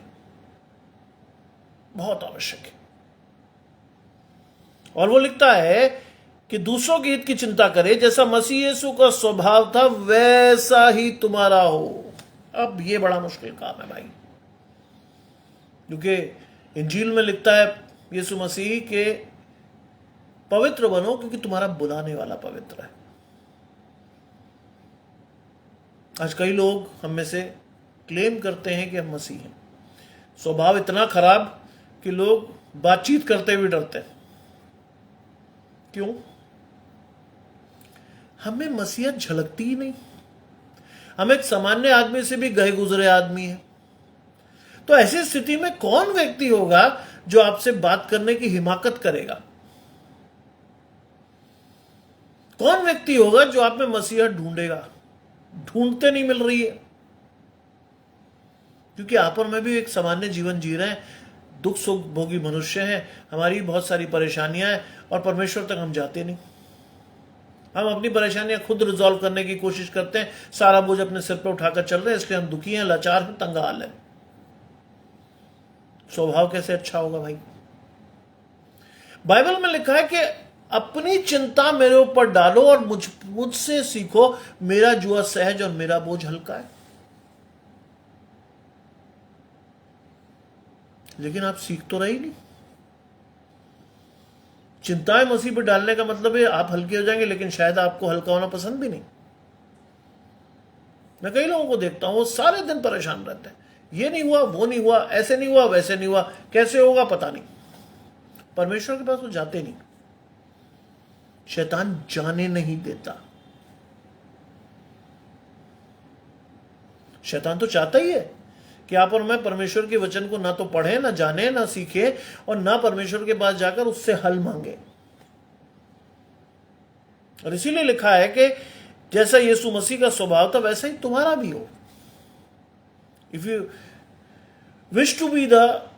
बहुत आवश्यक है। और वो लिखता है कि दूसरों के हित की चिंता करे, जैसा मसीह यीशु का स्वभाव था वैसा ही तुम्हारा हो। अब ये बड़ा मुश्किल काम है भाई, क्योंकि इंजील में लिखता है यीशु मसीह के पवित्र बनो क्योंकि तुम्हारा बुलाने वाला पवित्र है। आज कई लोग हम में से क्लेम करते हैं कि हम मसीह हैं, स्वभाव इतना खराब कि लोग बातचीत करते हुए डरते हैं। क्यों? हमें मसीहत झलकती ही नहीं। हम एक सामान्य आदमी से भी गए गुजरे आदमी हैं। तो ऐसी स्थिति में कौन व्यक्ति होगा जो आपसे बात करने की हिमाकत करेगा? कौन व्यक्ति होगा जो आप में मसीहत ढूंढेगा? ढूंढते नहीं मिल रही है, क्योंकि आप और मैं भी एक सामान्य जीवन जी रहे हैं, दुख सुख भोगी मनुष्य हैं, हमारी बहुत सारी परेशानियां हैं, और परमेश्वर तक हम जाते नहीं। हम अपनी परेशानियां खुद रिजॉल्व करने की कोशिश करते हैं, सारा बोझ अपने सिर पर उठाकर चल रहे हैं, इसलिए हम दुखी हैं, लाचार हैं, तंग हाल हैं। स्वभाव कैसे अच्छा होगा भाई? बाइबल में लिखा है कि अपनी चिंता मेरे ऊपर डालो और मुझसे सीखो, मेरा जुआ सहज और मेरा बोझ हल्का है। लेकिन आप सीख तो रही नहीं। चिंताएं मसीह पर डालने का मतलब है आप हल्के हो जाएंगे, लेकिन शायद आपको हल्का होना पसंद भी नहीं। मैं कई लोगों को देखता हूं, वो सारे दिन परेशान रहते हैं, ये नहीं हुआ, वो नहीं हुआ, ऐसे नहीं हुआ, वैसे नहीं हुआ, कैसे होगा पता नहीं। परमेश्वर के पास वो जाते नहीं, शैतान जाने नहीं देता। शैतान तो चाहता ही है कि आप और मैं परमेश्वर के वचन को ना तो पढ़े, ना जाने, ना सीखे, और ना परमेश्वर के पास जाकर उससे हल मांगे। और इसीलिए लिखा है कि जैसा यीशु मसीह का स्वभाव था वैसा ही तुम्हारा भी हो। If you wish to be the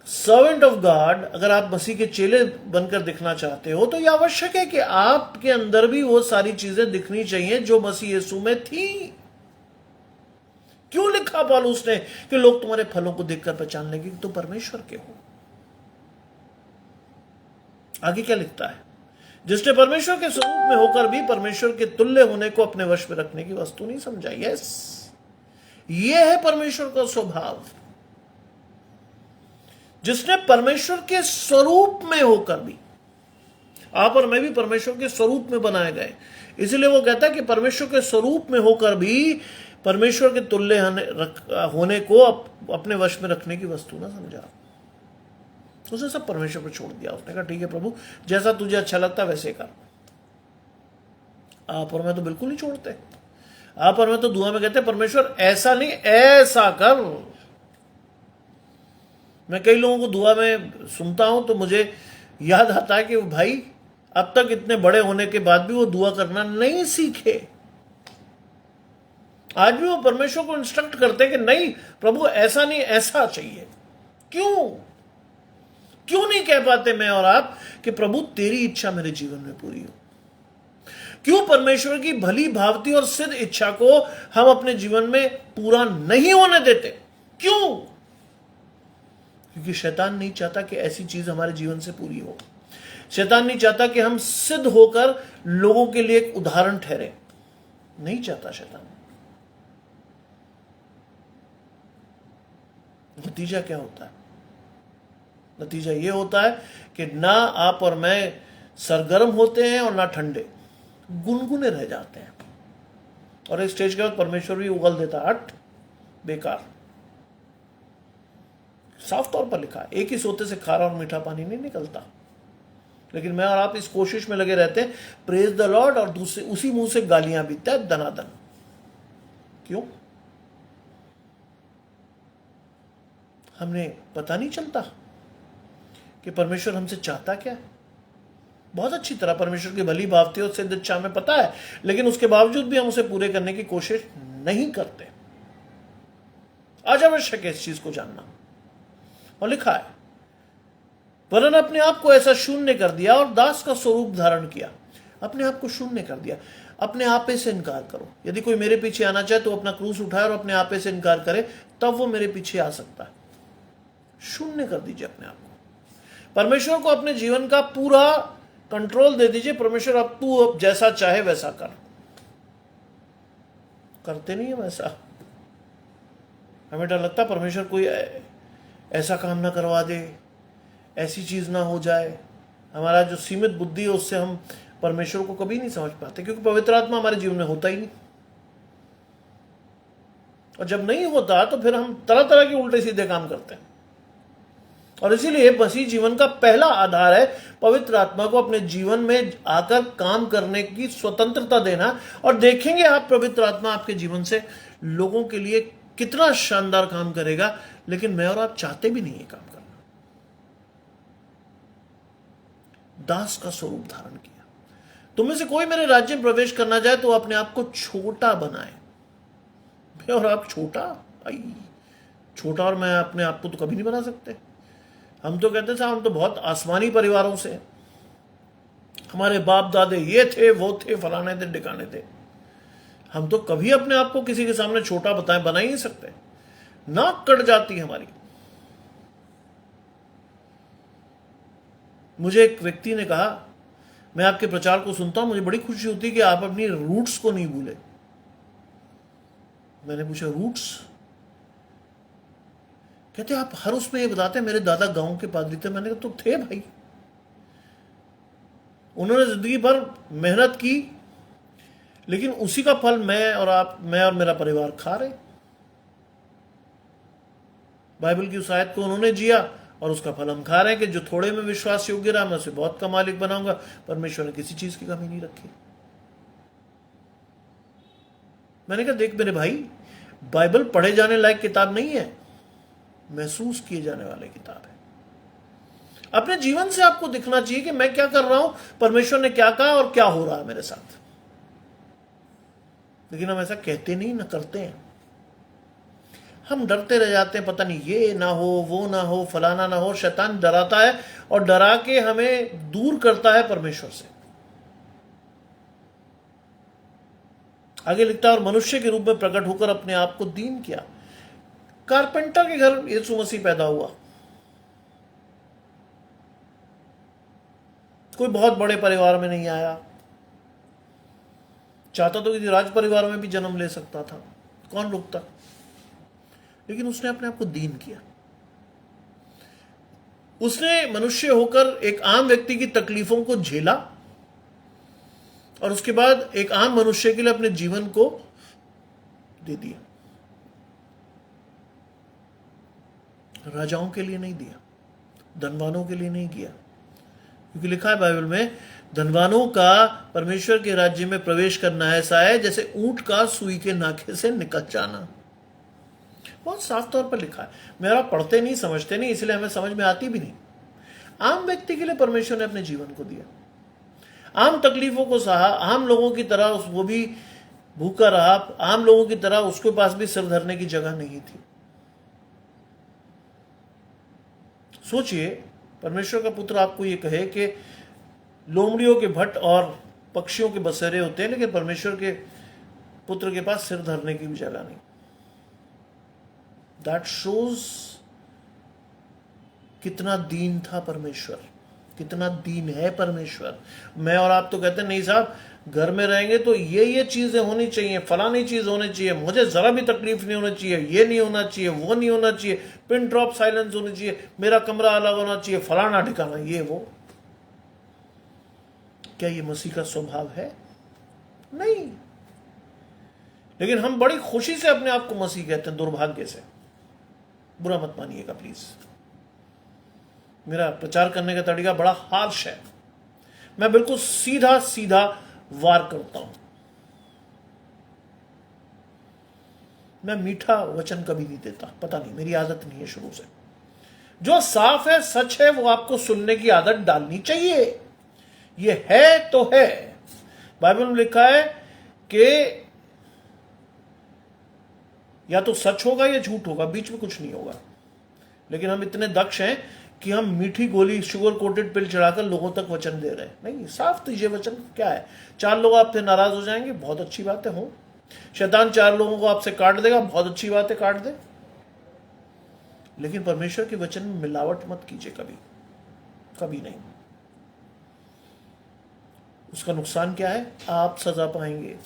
servant of God, अगर आप मसीह के चेले बनकर दिखना चाहते हो, तो यह आवश्यक है कि आपके अंदर भी वो सारी चीजें दिखनी चाहिए जो मसीह यीशु में थी। क्यों लिखा पौलुस ने कि लोग तुम्हारे फलों को देखकर पहचान लेंगे कि तुम परमेश्वर के हो? आगे क्या लिखता है? जिसने परमेश्वर के स्वरूप में होकर भी परमेश्वर के तुल्य होने को अपने वश में रखने की वस्तु नहीं समझा। यस, ये है परमेश्वर का स्वभाव। जिसने परमेश्वर के स्वरूप में होकर भी, आप और मैं भी परमेश्वर के स्वरूप में बनाए गए, इसलिए वो कहता है कि परमेश्वर के स्वरूप में होकर भी परमेश्वर के तुल्य होने को अपने वश में रखने की वस्तु ना समझा। उसने सब परमेश्वर पर छोड़ दिया। उसने कहा ठीक है प्रभु, जैसा तुझे अच्छा लगता वैसे कर। आप और मैं तो बिल्कुल नहीं छोड़ते। आप और मैं तो दुआ में कहते परमेश्वर ऐसा नहीं ऐसा कर। मैं कई लोगों को दुआ में सुनता हूं तो मुझे याद आता है कि भाई अब तक इतने बड़े होने के बाद भी वो दुआ करना नहीं सीखे। आज भी वो परमेश्वर को इंस्ट्रक्ट करते हैं कि नहीं प्रभु ऐसा नहीं ऐसा चाहिए। क्यों नहीं कह पाते मैं और आप कि प्रभु तेरी इच्छा मेरे जीवन में पूरी हो? क्यों परमेश्वर की भली भावती और सिद्ध इच्छा को हम अपने जीवन में पूरा नहीं होने देते? क्यों? क्योंकि शैतान नहीं चाहता कि ऐसी चीज हमारे जीवन से पूरी हो। शैतान नहीं चाहता कि हम सिद्ध होकर लोगों के लिए एक उदाहरण ठहरे। नहीं चाहता शैतान। नतीजा क्या होता है? नतीजा यह होता है कि ना आप और मैं सरगर्म होते हैं और ना ठंडे, गुनगुने रह जाते हैं। और एक स्टेज के बाद परमेश्वर भी उगल देता, हट बेकार। साफ तौर पर लिखा है, एक ही सोते से खारा और मीठा पानी नहीं निकलता। लेकिन मैं और आप इस कोशिश में लगे रहते हैं प्रेज द लॉर्ड, और दूसरे उसी मुंह से गालियां भी दनादन। क्यों? हमने पता नहीं चलता कि परमेश्वर हमसे चाहता क्या है। बहुत अच्छी तरह परमेश्वर की भली भावती और सिद्ध इच्छा में पता है, लेकिन उसके बावजूद भी हम उसे पूरे करने की कोशिश नहीं करते। आज आवश्यक है इस चीज को जानना। और लिखा है वरन अपने आप को ऐसा शून्य कर दिया और दास का स्वरूप धारण किया। अपने आप को शून्य कर दिया। अपने आपे से इनकार करो। यदि कोई मेरे पीछे आना चाहे तो अपना क्रूस उठाए और अपने आपे से इनकार करे, तब वो मेरे पीछे आ सकता है। शून्य कर दीजिए अपने आप को। परमेश्वर को अपने जीवन का पूरा कंट्रोल दे दीजिए। परमेश्वर अब तू अब जैसा चाहे वैसा कर। करते नहीं है वैसा। हमें डर लगता है परमेश्वर कोई ऐसा काम ना करवा दे, ऐसी चीज ना हो जाए। हमारा जो सीमित बुद्धि है उससे हम परमेश्वर को कभी नहीं समझ पाते, क्योंकि पवित्र आत्मा हमारे जीवन में होता ही नहीं। और जब नहीं होता तो फिर हम तरह तरह के उल्टे सीधे काम करते हैं। और इसीलिए मसीह जीवन का पहला आधार है पवित्र आत्मा को अपने जीवन में आकर काम करने की स्वतंत्रता देना। और देखेंगे आप पवित्र आत्मा आपके जीवन से लोगों के लिए कितना शानदार काम करेगा। लेकिन मैं और आप चाहते भी नहीं है काम करना। दास का स्वरूप धारण किया। तुम में से कोई मेरे राज्य में प्रवेश करना चाहे तो अपने आप को छोटा बनाए। मैं और आप छोटा और मैं अपने आप को तो कभी नहीं बना सकते। हम तो कहते थे हम तो बहुत आसमानी परिवारों से, हमारे बाप दादे ये थे वो थे फलाने थे ठिकाने थे। हम तो कभी अपने आप को किसी के सामने छोटा बना ही नहीं सकते। नाक कट जाती हमारी। मुझे एक व्यक्ति ने कहा, मैं आपके प्रचार को सुनता हूं, मुझे बड़ी खुशी होती है कि आप अपनी रूट्स को नहीं भूले। मैंने पूछा रूट्स? कहते आप हर उसमें ये बताते हैं मेरे दादा गांव के पादरी थे। मैंने कहा तो थे भाई, उन्होंने जिंदगी भर मेहनत की, लेकिन उसी का फल मैं और मेरा परिवार खा रहे। बाइबल की उस आयत को उन्होंने जिया और उसका फल हम खा रहे हैं कि जो थोड़े में विश्वास योग्य रहा मैं उसे बहुत का मालिक बनाऊंगा। परमेश्वर ने किसी चीज की कमी नहीं रखी। मैंने कहा देख मेरे भाई, बाइबल पढ़े जाने लायक किताब नहीं है, महसूस किए जाने वाली किताब है। अपने जीवन से आपको दिखना चाहिए कि मैं क्या कर रहा हूं, परमेश्वर ने क्या कहा और क्या हो रहा है मेरे साथ। लेकिन हम ऐसा कहते नहीं, ना करते हैं। हम डरते रह जाते हैं, पता नहीं ये ना हो, वो ना हो, फलाना ना हो। शैतान डराता है और डरा के हमें दूर करता है परमेश्वर से। आगे लिखता है, और मनुष्य के रूप में प्रकट होकर अपने आप को दीन किया। कारपेंटर के घर यीशु मसीह पैदा हुआ। कोई बहुत बड़े परिवार में नहीं आया। चाहता तो किसी राज परिवार में भी जन्म ले सकता था, कौन रुकता। लेकिन उसने अपने आप को दीन किया। उसने मनुष्य होकर एक आम व्यक्ति की तकलीफों को झेला और उसके बाद एक आम मनुष्य के लिए अपने जीवन को दे दिया। राजाओं के लिए नहीं दिया, धनवानों के लिए नहीं किया, क्योंकि लिखा है बाइबल में, धनवानों का परमेश्वर के राज्य में प्रवेश करना ऐसा है जैसे ऊंट का सुई के नाके से निकल जाना। बहुत साफ तौर पर लिखा है। मेरा पढ़ते नहीं, समझते नहीं, इसलिए हमें समझ में आती भी नहीं। आम व्यक्ति के लिए परमेश्वर ने अपने जीवन को दिया, आम तकलीफों को सहा, आम लोगों की तरह वो भी भूखा रहा, आम लोगों की तरह उसके पास भी सिर धरने की जगह नहीं थी। सोचिए, परमेश्वर का पुत्र आपको ये कहे कि लोमड़ियों के भट्ट और पक्षियों के बसेरे होते हैं, लेकिन परमेश्वर के पुत्र के पास सिर धरने की भी जगह नहीं। दैट शोज कितना दीन था परमेश्वर, कितना दीन है परमेश्वर। मैं और आप तो कहते हैं नहीं साहब, घर में रहेंगे तो ये चीजें होनी चाहिए, फलानी चीज होनी चाहिए, मुझे जरा भी तकलीफ नहीं होनी चाहिए, ये नहीं होना चाहिए, वो नहीं होना चाहिए, पिन ड्रॉप साइलेंस होनी चाहिए, मेरा कमरा अलग होना चाहिए, फलाना ठिकाना, ये वो। क्या ये मसीह का स्वभाव है? नहीं। लेकिन हम बड़ी खुशी से अपने आप को मसीह कहते हैं, दुर्भाग्य से। बुरा मत मानिएगा प्लीज। मेरा प्रचार करने का तरीका बड़ा हार्श है, मैं बिल्कुल सीधा सीधा वार करता हूं। मैं मीठा वचन कभी नहीं देता, पता नहीं, मेरी आदत नहीं है शुरू से। जो साफ है, सच है, वो आपको सुनने की आदत डालनी चाहिए। ये है तो है। बाइबल में लिखा है कि या तो सच होगा या झूठ होगा, बीच में कुछ नहीं होगा। लेकिन हम इतने दक्ष हैं कि हम मीठी गोली, शुगर कोटेड पिल चढ़ाकर लोगों तक वचन दे रहे हैं। नहीं, साफ दीजिए वचन। क्या है, 4 लोग आपसे नाराज हो जाएंगे, बहुत अच्छी बात है, हो। शैतान 4 लोगों को आपसे काट देगा, बहुत अच्छी बात है, काट दे। लेकिन परमेश्वर के वचन में मिलावट मत कीजिए, कभी कभी नहीं। उसका नुकसान क्या है? आप सजा पाएंगे।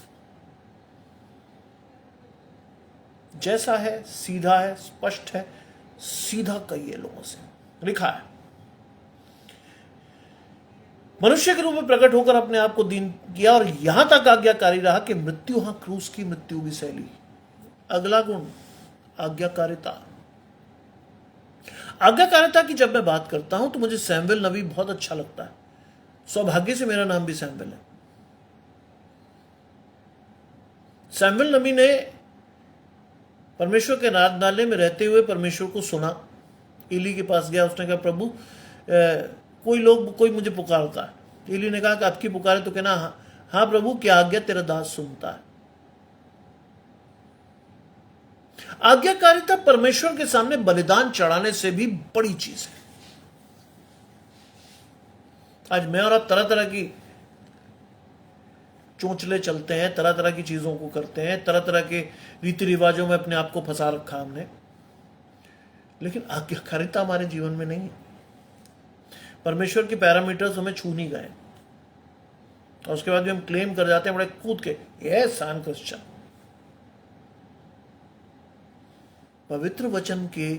जैसा है, सीधा है, स्पष्ट है, सीधा कहिए लोगों से। लिखा है, मनुष्य के रूप में प्रकट होकर अपने आप को दीन किया और यहां तक आज्ञाकारी रहा कि मृत्यु, हां, क्रूस की मृत्यु भी सह ली। अगला गुण, आज्ञाकारिता। आज्ञाकारिता की जब मैं बात करता हूं तो मुझे सैमुएल नबी बहुत अच्छा लगता है। सौभाग्य से मेरा नाम भी सैमुएल है। सैमुएल नबी ने परमेश्वर के आराधनालय में रहते हुए परमेश्वर को सुना। एली के पास गया, उसने कहा प्रभु कोई मुझे पुकारता है। एली ने कहा कि आपकी पुकारे तो कहना हाँ प्रभु, क्या आज्ञा, तेरा दास सुनता है। आज्ञाकारिता परमेश्वर के सामने बलिदान चढ़ाने से भी बड़ी चीज है। आज मैं और आप तरह तरह की चोंचले चलते हैं, तरह तरह की चीजों को करते हैं, तरह तरह के रीति रिवाजों में अपने आप को फंसा रखा हमने, लेकिन आज्ञाकारिता हमारे जीवन में नहीं है। परमेश्वर के पैरामीटर्स हमें छू नहीं गए, और उसके बाद भी हम क्लेम कर जाते हैं बड़े कूद के, यस आई एम क्रिश्चियन। पवित्र वचन के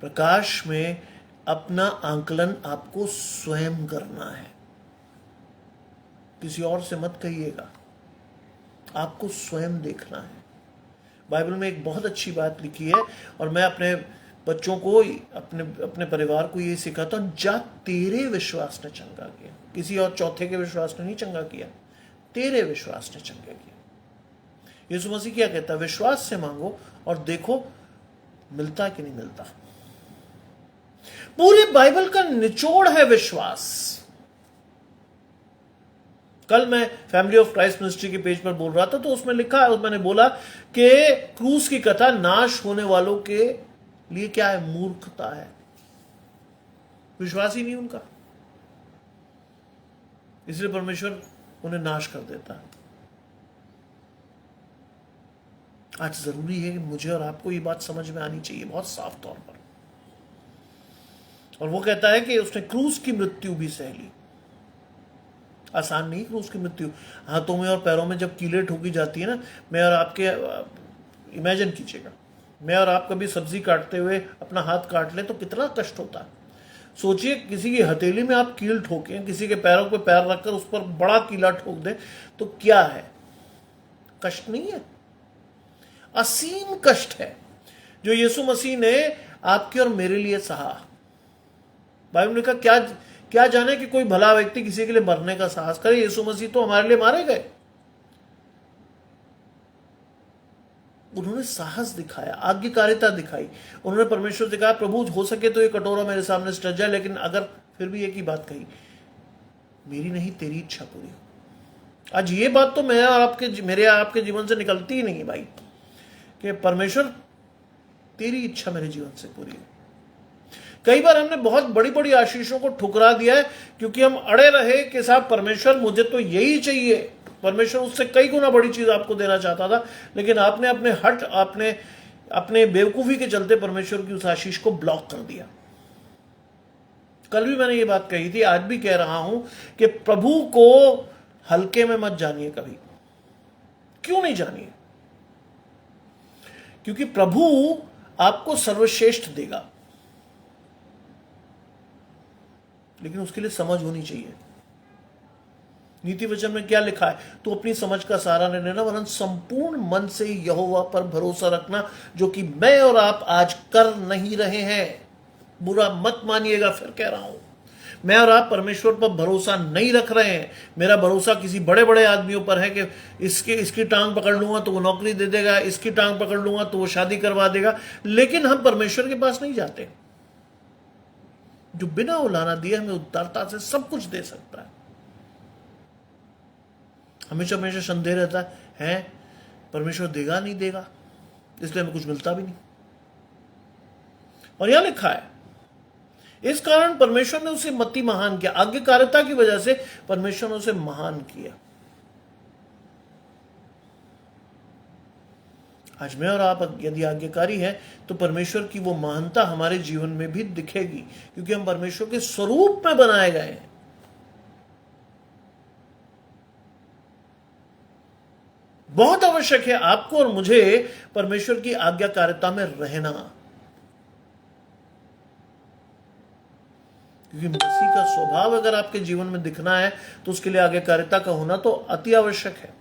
प्रकाश में अपना आंकलन आपको स्वयं करना है, किसी और से मत कहिएगा, आपको स्वयं देखना है। बाइबल में एक बहुत अच्छी बात लिखी है, और मैं अपने बच्चों को, अपने परिवार को ये सिखाता हूं, जा तेरे विश्वास ने चंगा किया, किसी और चौथे के विश्वास ने नहीं चंगा किया, तेरे विश्वास ने चंगा किया। यीशु मसीह क्या कहता है? विश्वास से मांगो और देखो मिलता कि नहीं मिलता। पूरी बाइबल का निचोड़ है विश्वास। कल मैं फैमिली ऑफ क्राइस्ट मिनिस्ट्री के पेज पर बोल रहा था, तो उसमें लिखा है, मैंने बोला कि क्रूस की कथा नाश होने वालों के लिए क्या है? मूर्खता है, विश्वास ही नहीं उनका, इसलिए परमेश्वर उन्हें नाश कर देता है। आज जरूरी है कि मुझे और आपको ये बात समझ में आनी चाहिए बहुत साफ तौर पर। और वो कहता है कि उसने क्रूस की मृत्यु भी सह ली। आसान नहीं क्रूस की मृत्यु, हाथों में और पैरों में जब कीलें ठोकी जाती है ना, मैं और आपके, इमेजिन कीजिएगा, मैं और आप कभी सब्जी काटते हुए अपना हाथ काट लें तो कितना कष्ट होता है। सोचिए किसी की हथेली में आप कील ठोकें, किसी के पैरों पे पैर रखकर उस पर बड़ा कीला ठोक दें, तो क्या है? कष्ट नहीं है? असीम कष्ट है जो यीशु मसीह ने आपके और मेरे लिए सहा। बाइबल ने कहा क्या जाने कि कोई भला व्यक्ति किसी के लिए मरने का साहस करे। यीशु मसीह तो हमारे लिए मारे गए, उन्होंने साहस दिखाया, आज्ञाकारिता दिखाई। उन्होंने परमेश्वर से कहा, प्रभु हो सके तो ये कटोरा मेरे सामने से टच जाए, लेकिन अगर फिर भी एक ही बात कही, मेरी नहीं तेरी इच्छा पूरी हो। आज ये बात तो मेरे आपके जीवन से निकलती ही नहीं भाई, कि परमेश्वर तेरी इच्छा मेरे जीवन से पूरी हो। कई बार हमने बहुत बड़ी बड़ी आशीषों को ठुकरा दिया है क्योंकि हम अड़े रहे कि साहब परमेश्वर मुझे तो यही चाहिए। परमेश्वर उससे कई गुना बड़ी चीज आपको देना चाहता था, लेकिन आपने अपने बेवकूफी के चलते परमेश्वर की उस आशीष को ब्लॉक कर दिया। कल भी मैंने ये बात कही थी, आज भी कह रहा हूं कि प्रभु को हल्के में मत जानिए कभी। क्यों नहीं जानिए? क्योंकि प्रभु आपको सर्वश्रेष्ठ देगा, लेकिन उसके लिए समझ होनी चाहिए। नीति वचन में क्या लिखा है? तो अपनी समझ का सहारा नहीं लेना, वरन संपूर्ण मन से यहोवा पर भरोसा रखना, जो कि मैं और आप आज कर नहीं रहे हैं। बुरा मत मानिएगा, फिर कह रहा हूं, मैं और आप परमेश्वर पर भरोसा नहीं रख रहे हैं। मेरा भरोसा किसी बड़े बड़े आदमियों पर है कि इसकी टांग पकड़ लूंगा तो वो नौकरी दे देगा, इसकी टांग पकड़ लूंगा तो वो शादी करवा देगा। लेकिन हम परमेश्वर के पास नहीं जाते, जो बिना उलाना दिए हमें उदारता से सब कुछ दे सकता है। हमेशा हमेशा संदेह रहता है परमेश्वर देगा नहीं देगा, इसलिए हमें कुछ मिलता भी नहीं। और यहां लिखा है, इस कारण परमेश्वर ने उसे मती महान किया। आज्ञाकारिता की वजह से परमेश्वर ने उसे महान किया। आज मैं और आप यदि आज्ञाकारी हैं तो परमेश्वर की वो महानता हमारे जीवन में भी दिखेगी, क्योंकि हम परमेश्वर के स्वरूप में बनाए गए हैं। बहुत आवश्यक है आपको और मुझे परमेश्वर की आज्ञाकारिता में रहना, क्योंकि मसीह का स्वभाव अगर आपके जीवन में दिखना है तो उसके लिए आज्ञाकारिता का होना तो अति आवश्यक है।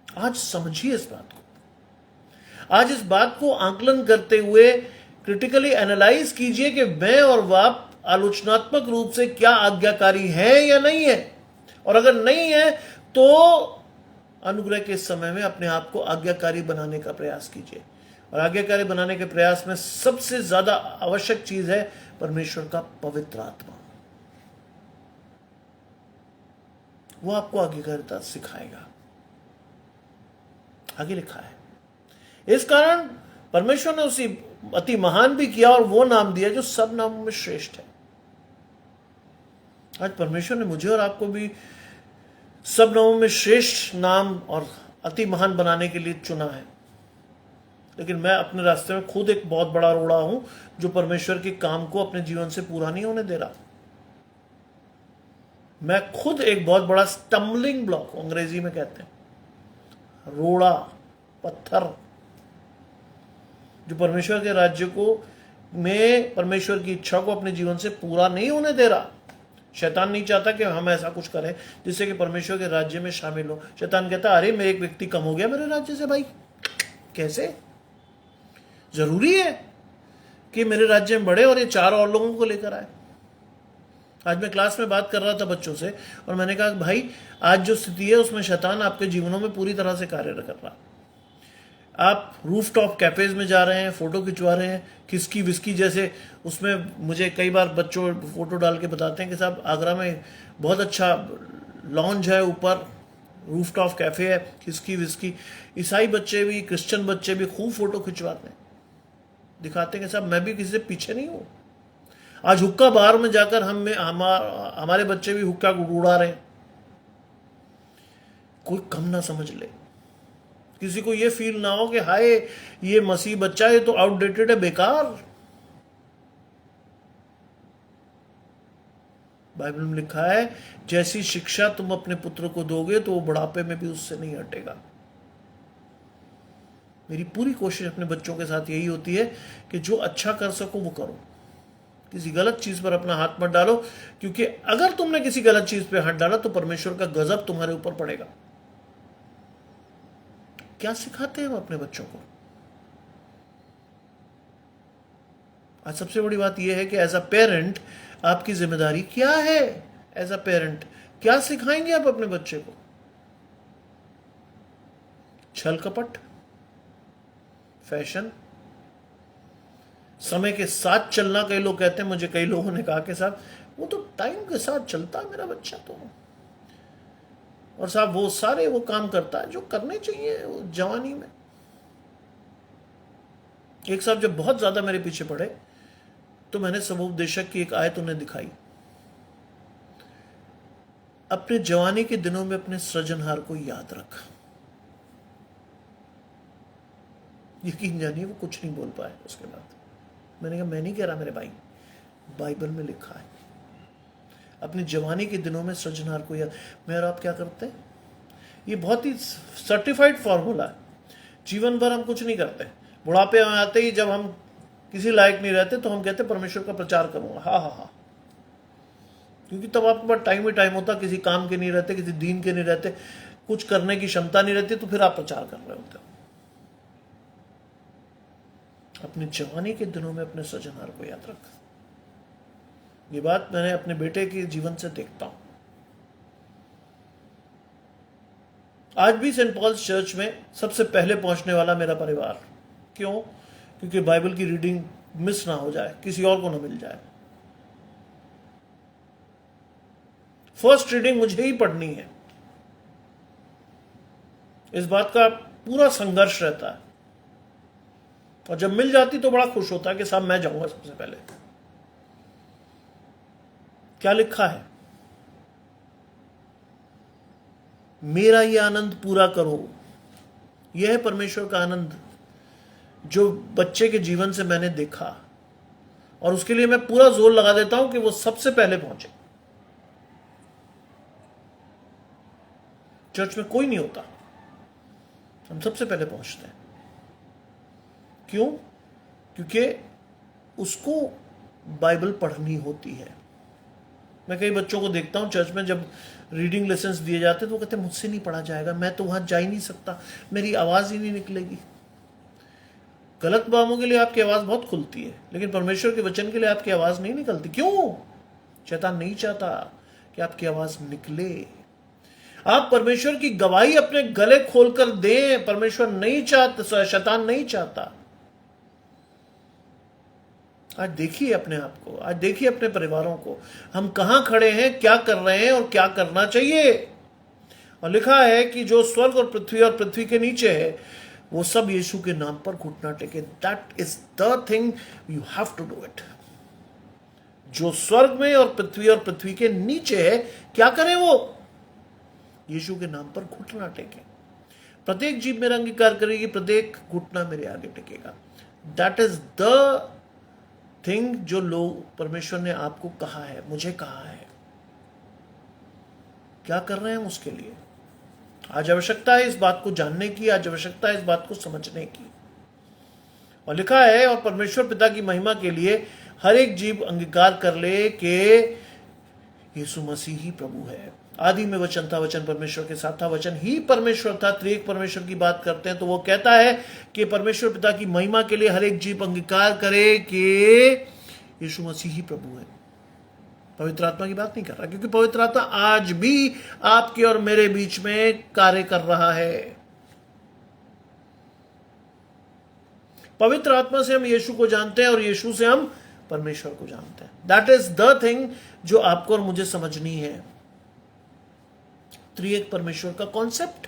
आज समझिए इस बात को। आज इस बात को आंकलन करते हुए क्रिटिकली एनालाइज कीजिए कि मैं और आप आलोचनात्मक रूप से क्या आज्ञाकारी हैं या नहीं है। और अगर नहीं है तो अनुग्रह के समय में अपने आप को आज्ञाकारी बनाने का प्रयास कीजिए। और आज्ञाकारी बनाने के प्रयास में सबसे ज्यादा आवश्यक चीज है परमेश्वर का पवित्र आत्मा। वो आपको आज्ञाकारिता सिखाएगा। आगे लिखा है, इस कारण परमेश्वर ने उसे अति महान भी किया और वो नाम दिया जो सब नामों में श्रेष्ठ है। आज परमेश्वर ने मुझे और आपको भी सब नामों में श्रेष्ठ नाम और अति महान बनाने के लिए चुना है। लेकिन मैं अपने रास्ते में खुद एक बहुत बड़ा रोड़ा हूं जो परमेश्वर के काम को अपने जीवन से पूरा नहीं होने दे रहा। मैं खुद एक बहुत बड़ा स्टम्बलिंग ब्लॉक, अंग्रेजी में कहते हैं, रोड़ा, पत्थर, जो परमेश्वर के राज्य को में परमेश्वर की इच्छा को अपने जीवन से पूरा नहीं होने दे रहा। शैतान नहीं चाहता कि हम ऐसा कुछ करें जिससे कि परमेश्वर के राज्य में शामिल हो। शैतान कहता है अरे मैं एक व्यक्ति कम हो गया मेरे राज्य से, भाई कैसे? जरूरी है कि मेरे राज्य में बढ़े और ये 4 और लोगों को लेकर आए। आज मैं क्लास में बात कर रहा था बच्चों से और मैंने कहा भाई आज जो स्थिति है उसमें शैतान आपके जीवनों में पूरी तरह से कार्य कर रहा। आप रूफ टॉप कैफेज में जा रहे हैं, फोटो खिंचवा रहे हैं, किसकी विस्की जैसे, उसमें मुझे कई बार बच्चों फोटो डाल के बताते हैं कि साहब आगरा में बहुत अच्छा लॉन्ज है, ऊपर रूफ टॉप कैफे है, किसकी विस्की। ईसाई बच्चे भी, क्रिश्चियन बच्चे भी खूब फोटो खिंचवाते हैं, दिखाते हैं कि साहब मैं भी किसी से पीछे नहीं हूं। आज हुक्का बार में जाकर हमारे बच्चे भी हुक्का उड़ा रहे हैं। कोई कम ना समझ ले, किसी को ये फील ना हो कि हाय ये मसीह बच्चा है तो आउटडेटेड है, बेकार। बाइबल में लिखा है जैसी शिक्षा तुम अपने पुत्र को दोगे तो वो बुढ़ापे में भी उससे नहीं हटेगा। मेरी पूरी कोशिश अपने बच्चों के साथ यही होती है कि जो अच्छा कर सको वो करो, किसी गलत चीज पर अपना हाथ मत डालो, क्योंकि अगर तुमने किसी गलत चीज पे हाथ डाला तो परमेश्वर का गजब तुम्हारे ऊपर पड़ेगा। क्या सिखाते हैं हम अपने बच्चों को? आज सबसे बड़ी बात यह है कि एज अ पेरेंट आपकी जिम्मेदारी क्या है। एज अ पेरेंट क्या सिखाएंगे आप अपने बच्चे को? छल कपट, फैशन, समय के साथ चलना। कई लोग कहते हैं, मुझे कई लोगों ने कहा कि साहब वो तो टाइम के साथ चलता है मेरा बच्चा तो, और साहब वो सारे वो काम करता है जो करने चाहिए जवानी में। एक साहब जब बहुत ज्यादा मेरे पीछे पड़े तो मैंने समुपदेशक की एक आयत उन्हें दिखाई, अपने जवानी के दिनों में अपने सृजनहार को याद रख। यकीन जानिए वो कुछ नहीं बोल पाए उसके बाद। मैंने कहा मैं नहीं कह रहा मेरे भाई, बाइबल में लिखा है अपनी जवानी के दिनों में सृजनहार को याद। मैं और आप क्या करते हैं? ये बहुत ही सर्टिफाइड फॉर्मूला है। जीवन भर हम कुछ नहीं करते, बुढ़ापे में आते ही जब हम किसी लायक नहीं रहते तो हम कहते परमेश्वर का प्रचार करूंगा, हा हा हा, क्योंकि तब आपके पास टाइम ही टाइम होता, किसी काम के नहीं रहते, किसी दीन के नहीं रहते, कुछ करने की क्षमता नहीं रहती, तो फिर आप प्रचार कर रहे होते हो। अपनी जवानी के दिनों में अपने सृजनहार को याद रख। ये बात मैंने अपने बेटे के जीवन से देखता हूं। आज भी सेंट पॉल्स चर्च में सबसे पहले पहुंचने वाला मेरा परिवार। क्यों? क्योंकि बाइबल की रीडिंग मिस ना हो जाए, किसी और को ना मिल जाए। फर्स्ट रीडिंग मुझे ही पढ़नी है, इस बात का पूरा संघर्ष रहता है, और जब मिल जाती तो बड़ा खुश होता है कि साहब मैं जाऊंगा सबसे पहले। क्या लिखा है? मेरा ये आनंद पूरा करो। यह है परमेश्वर का आनंद जो बच्चे के जीवन से मैंने देखा, और उसके लिए मैं पूरा जोर लगा देता हूं कि वो सबसे पहले पहुंचे। चर्च में कोई नहीं होता, हम सबसे पहले पहुंचते हैं। क्यों? क्योंकि उसको बाइबल पढ़नी होती है। मैं कई बच्चों को देखता हूं चर्च में, जब रीडिंग लेसन्स दिए जाते तो वो कहते हैं मुझसे नहीं पढ़ा जाएगा, मैं तो वहां जा ही नहीं सकता, मेरी आवाज ही नहीं निकलेगी। गलत कामों के लिए आपकी आवाज बहुत खुलती है, लेकिन परमेश्वर के वचन के लिए आपकी आवाज नहीं निकलती। क्यों? शैतान नहीं चाहता कि आपकी आवाज निकले। आप परमेश्वर की गवाही अपने गले खोलकर दें। परमेश्वर नहीं चाहता, शैतान नहीं चाहता। आज देखिए अपने आप को, आज देखिए अपने परिवारों को, हम कहां खड़े हैं, क्या कर रहे हैं और क्या करना चाहिए। और लिखा है कि जो स्वर्ग और पृथ्वी के नीचे है वो सब यीशु के नाम पर घुटना टेके। That is the thing, you have to do it. जो स्वर्ग में और पृथ्वी के नीचे है, क्या करें वो? यीशु के नाम पर घुटना टेके। प्रत्येक जीभ मेरा अंगीकार करेगी, प्रत्येक घुटना मेरे आगे टिकेगा। दैट इज द थिंग जो लोग परमेश्वर ने आपको कहा है, मुझे कहा है। क्या कर रहे हैं उसके लिए? आज आवश्यकता है इस बात को जानने की, आज आवश्यकता है इस बात को समझने की। और लिखा है, और परमेश्वर पिता की महिमा के लिए हर एक जीव अंगीकार कर ले कि यीशु मसीह ही प्रभु है। आदि में वचन था, वचन परमेश्वर के साथ था, वचन ही परमेश्वर था। त्रिएक परमेश्वर की बात करते हैं तो वो कहता है कि परमेश्वर पिता की महिमा के लिए हर एक जीव अंगीकार करे कि यीशु मसीह ही प्रभु है। पवित्र आत्मा की बात नहीं कर रहा, क्योंकि पवित्र आत्मा आज भी आपके और मेरे बीच में कार्य कर रहा है। पवित्र आत्मा से हम यीशु को जानते हैं और यीशु से हम परमेश्वर को जानते हैं। दैट इज द थिंग जो आपको और मुझे समझनी है। त्रिएक परमेश्वर का कॉन्सेप्ट।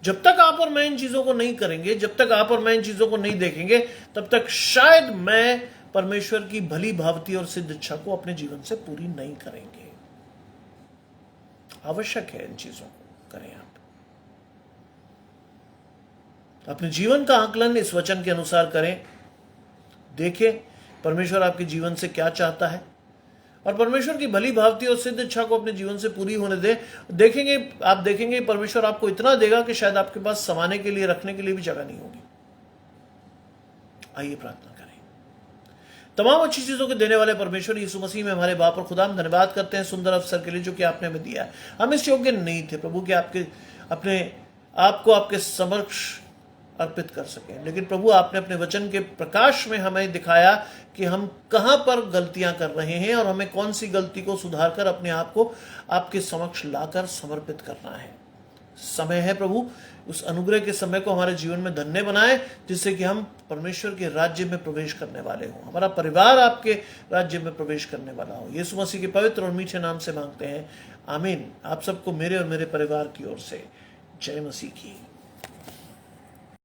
जब तक आप और मैं इन चीजों को नहीं करेंगे, जब तक आप और मैं इन चीजों को नहीं देखेंगे, तब तक शायद मैं परमेश्वर की भली भावती और सिद्ध इच्छा को अपने जीवन से पूरी नहीं करेंगे। आवश्यक है इन चीजों को करें। आप अपने जीवन का आकलन इस वचन के अनुसार करें। देखें परमेश्वर आपके जीवन से क्या चाहता है और परमेश्वर की भली भावती और सिद्ध इच्छा को अपने जीवन से पूरी होने दें। देखेंगे, आप देखेंगे परमेश्वर आपको इतना देगा कि शायद आपके पास समाने के लिए, रखने के लिए भी जगह नहीं होगी। आइए प्रार्थना करें। तमाम अच्छी चीजों के देने वाले परमेश्वर यीशु मसीह में हमारे बाप और खुदा, हम धन्यवाद करते हैं सुंदर अवसर के लिए जो कि आपने हमें दिया है। हम इस योग्य नहीं थे प्रभु कि आपको आपके समक्ष अर्पित कर सकें, लेकिन प्रभु आपने अपने वचन के प्रकाश में हमें दिखाया कि हम कहां पर गलतियां कर रहे हैं और हमें कौन सी गलती को सुधार कर अपने आप को आपके समक्ष लाकर समर्पित करना है। समय है प्रभु, उस अनुग्रह के समय को हमारे जीवन में धन्य बनाए, जिससे कि हम परमेश्वर के राज्य में प्रवेश करने वाले हों, हमारा परिवार आपके राज्य में प्रवेश करने वाला हो। यीशु मसीह के पवित्र और मीठे नाम से मांगते हैं, आमीन। आप सबको मेरे और मेरे परिवार की ओर से जय मसीह की।